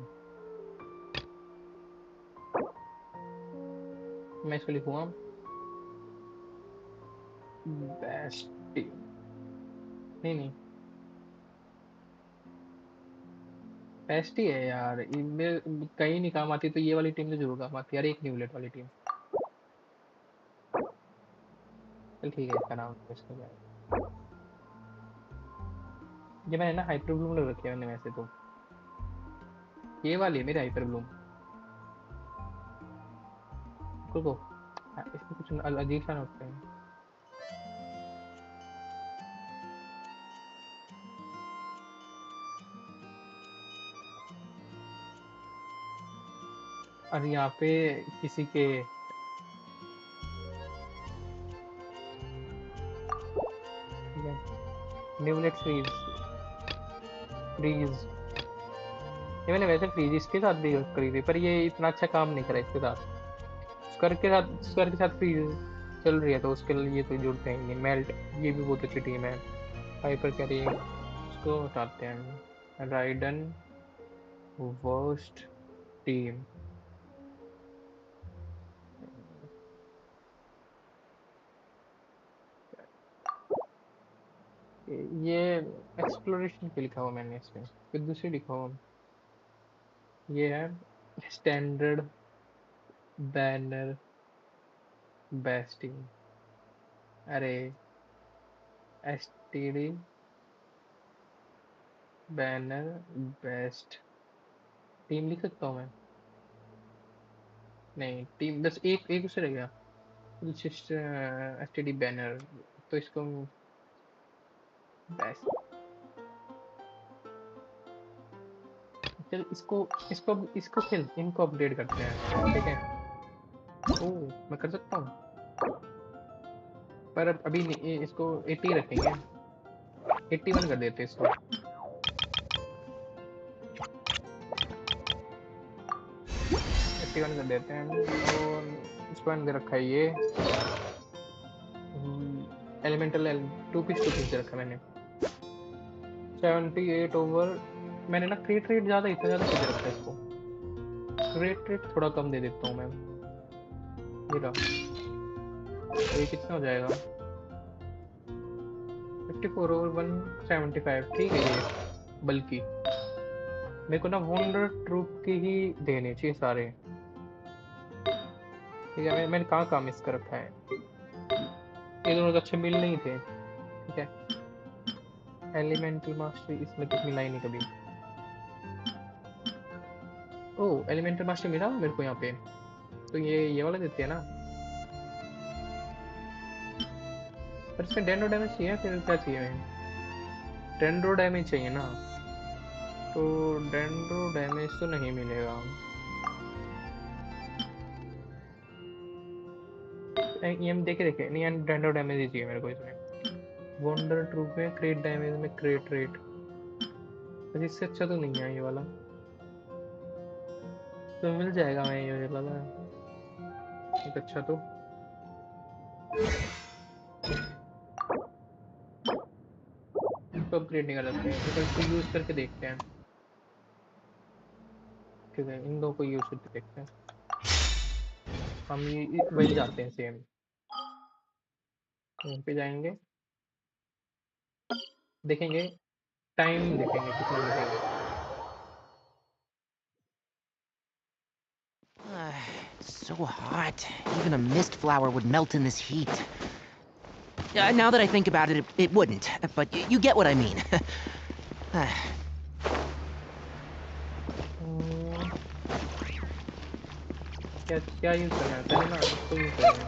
मैं इसको लिखूंगा बेस्ट टीम। नहीं नहीं, बेस्ट ही है यार, इनमें कहीं नहीं काम आती तो ये वाली टीम तो जरूर काम आती है यार, एक न्यूलेट वाली टीम। चल ठीक है, इसका नाम इसका क्या है? ये मैंने ना हाइपर ब्लूम लग रखी है मैंने वैसे तो। ये वाली है मेरी हाइपर ब्लूम। रुको, इसमें कुछ अजीब सा होता है। और यहाँ पे किसी के न्यूलेट फ्रीज फ्रीज, ये मैंने वैसे फ्रीज इसके साथ भी यूज करी थी, पर ये इतना अच्छा काम नहीं करा इसके साथ। स्कर के साथ फ्रीज चल रही है तो उसके लिए तो जुड़ते हैं। ये मेल्ट, ये भी बहुत अच्छी टीम है। हाइपर कैरी इसको हटाते हैं। राइडन वर्स्ट टीम, ये एक्सप्लोरेशन पे लिखा हुआ मैंने, इसमें फिर दूसरी लिखा हुआ। ये है स्टैंडर्ड बैनर बेस्ट टीम। अरे एसटीडी बैनर बेस्ट टीम लिख सकता हूँ मैं? नहीं, टीम बस एक एक उससे रह गया। एसटीडी बैनर, तो इसको बेस्ट। चल इसको इसको इसको खेल, इनको अपडेट करते हैं, ठीक है? ओ, मैं कर सकता हूँ, पर अब अभी नहीं, इसको 80 रखेंगे, 81 कर देते हैं इसको। 81 कर देते हैं। और इसको मैंने दे रखा है ये एलिमेंटल 2 पीस दे रखा है मैंने। 78 ओवर। मैंने ना क्रिएट रेट ज़्यादा, इतना ज़्यादा दे रखा है इसको। क्रिएट रेट थोड़ा कम दे देता हूँ मैं। ये रहा, तो ये कितना हो जाएगा? 54 ओवर 175, ठीक है ये। बल्कि मेरे को ना वंडर ट्रूप के ही देने चाहिए सारे। ठीक है, मैंने कहाँ कहाँ मिस कर रखा है? ये दोनों तो अच्छे मिल नहीं थे, ठीक है। एलिमेंटल मास्टर इसमें तो मिला ही नहीं कभी। ओह, एलिमेंटल मास्टर मिला मेरे को यहाँ पे, तो ये वाला देते हैं ना। पर इसमें डेंड्रो डैमेज चाहिए, फिर क्या चाहिए? मैं डेंड्रो डैमेज चाहिए ना, तो डेंड्रो डैमेज तो नहीं मिलेगा। EM देखे देखे नहीं, डेंड्रो डैमेज ही चाहिए मेरे को इसमें। वंडर ट्रूप में क्रेट डैमेज में क्रेट रेट, पर इससे अच्छा तो नहीं है ये वाला, तो मिल जाएगा मैं ये वाला एक अच्छा तो। इसको अपग्रेड नहीं कर सकते, तो इसको यूज करके देखते हैं। ठीक है, इन दो को यूज करके देखते हैं। हम ये वही जाते हैं सेम, यहाँ पे जाएंगे, देखेंगे टाइम, देखेंगे कितना लगेगा। So hot. Even a mist flower would melt in this heat. Now that I think about it, it wouldn't. But you get what I mean. क्या क्या यूज करना है पहले ना, इसको यूज करेंगे।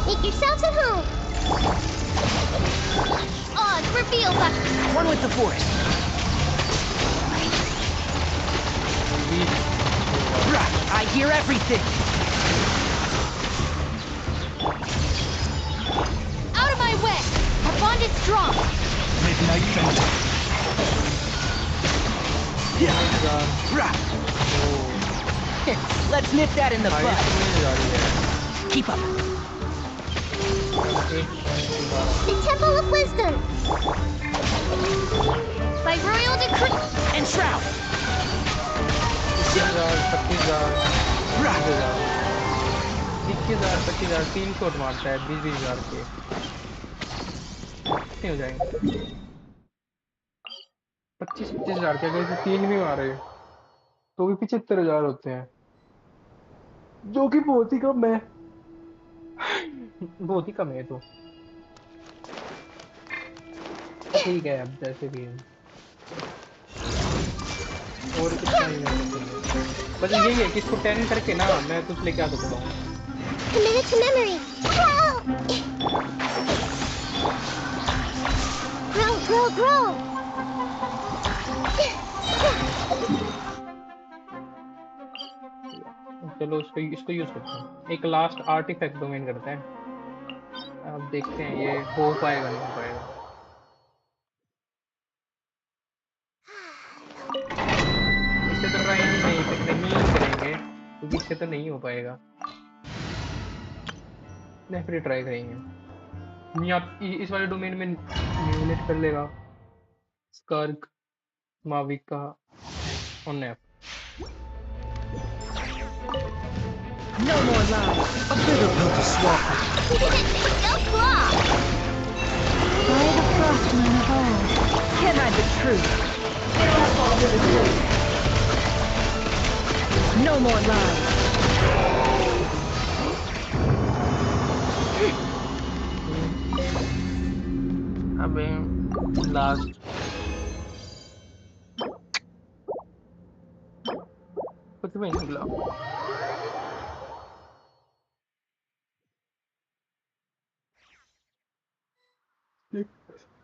Make yourselves at home. Odd reveal the One with the forest. Beach I hear everything. Out of my way! Our bond is strong! Midnight Phantom. Let's nip that in the fight bud. में जा रही है Keep up. The Temple of Wisdom! By royal decree! And shroud. 21,000 3 shot मारता है 20,000 के कितने हो जाएंगे 25,000 के अगर इसे 3 भी मारे तो भी 75,000 होते हैं जो कि बहुत ही कम है बहुत ही कम है तो ठीक है अब जैसे भी है और कितना ही मैं कर सकता हूँ बस यही है कि इसको 10 करके ना मैं कुछ लेके आ सकता हूँ Committed to memory! Grow, grow, grow! चलो इसको यूज करते हैं एक लास्ट आर्टिफैक्ट डोमेन करते हैं अब देखते हैं ये हो पाएगा नहीं हो पाएगा इससे तो ट्राई नहीं करेंगे क्योंकि इससे तो नहीं हो पाएगा नहीं फिर ट्राई करेंगे या इस वाले डोमेन में न्यूनेट कर लेगा स्कर्क माविका और नेफ No more lies. A bitter pill to swallow. Go claw! By the frostman of old. Can't hide the truth. No more lies. अबे लास्ट कुछ भी नहीं मिला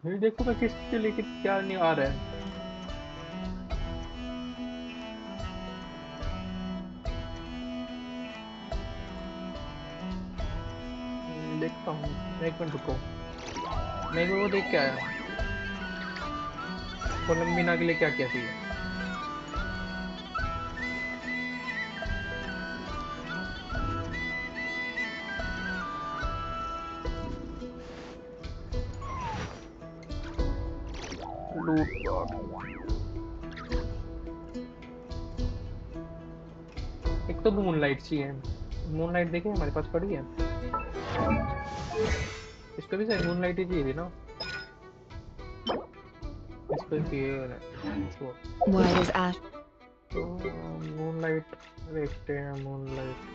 देखो मैं किसके लेके क्या नहीं आ रहा है देखता हूँ एक मिनट रुको मैं वो देख के आया कोलंबिना के लिए क्या क्या चाहिए लूट एक तो मूनलाइट चाहिए मूनलाइट देखे हमारे पास पड़ी है इसको भी शायद मूनलाइट ही चाहिए थी ना इसको चाहिए Why does Ash? तो मूनलाइट देखते हैं मूनलाइट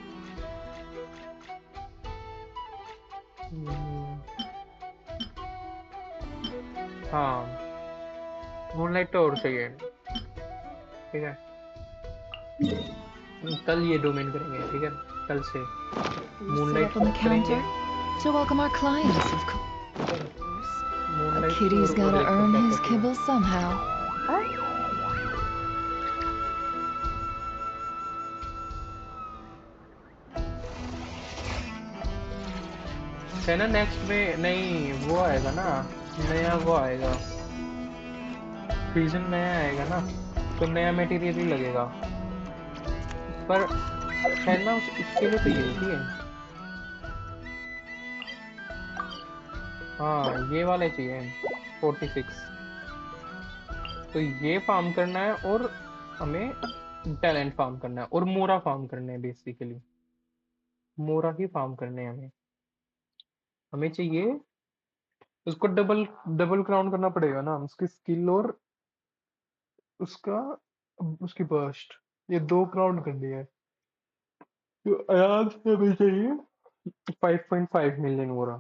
हाँ मूनलाइट तो और चाहिए ठीक है कल ये डोमेन करेंगे ठीक है कल से Sit moonlight up on the करेंगे counter to welcome our clients, of course. A moonlight kitty's gotta earn his kibble somehow. है ना नेक्स्ट में नहीं वो आएगा ना नया वो आएगा सीजन नया आएगा ना तो नया मटेरियल ही लगेगा पर है ना उसके लिए चाहिए ठीक है हाँ ये वाले चाहिए 46 तो ये फार्म करना है और हमें टैलेंट फार्म करना है और मोरा फार्म करना है बेसिकली मोरा ही फार्म करने हैं हमें हमें चाहिए उसको डबल डबल क्राउन करना पड़ेगा ना उसकी स्किल और उसका उसकी बर्स्ट ये 2 क्राउन करनी है तो आराम से हमें चाहिए 5.5 मिलियन मोरा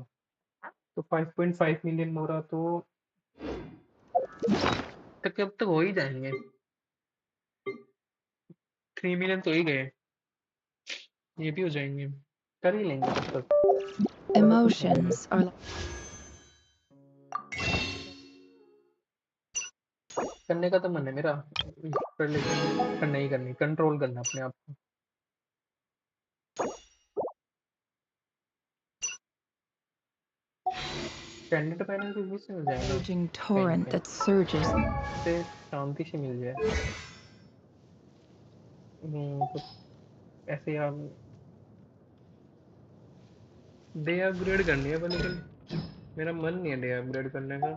तो 5.5 मिलियन मोरा तो तक अब तक हो ही जाएंगे 3 मिलियन तो ही गए ये भी हो जाएंगे कर ही लेंगे तब तक Emotions are like करने का तो मन है मेरा कर लेते हैं करना ही करनी कंट्रोल करना अपने आप को कैंडिडेट पैनल भी इसी से मिल जाएगा Raging कहीं torrent पे, that surges. से शांति से मिल जाए। तो ऐसे यार डे अपग्रेड करनी है पर लेकिन मेरा मन नहीं है डे अपग्रेड करने का,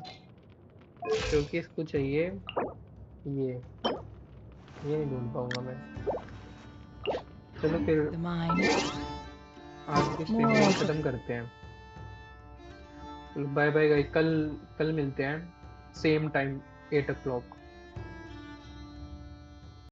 क्योंकि इसको चाहिए ये नहीं ढूंढ पाऊंगा मैं। चलो फिर The mind. आज की स्ट्रीम More यही of खत्म करते हैं। चलो बाय बाय गाइस, कल कल मिलते हैं सेम टाइम 8 o'clock।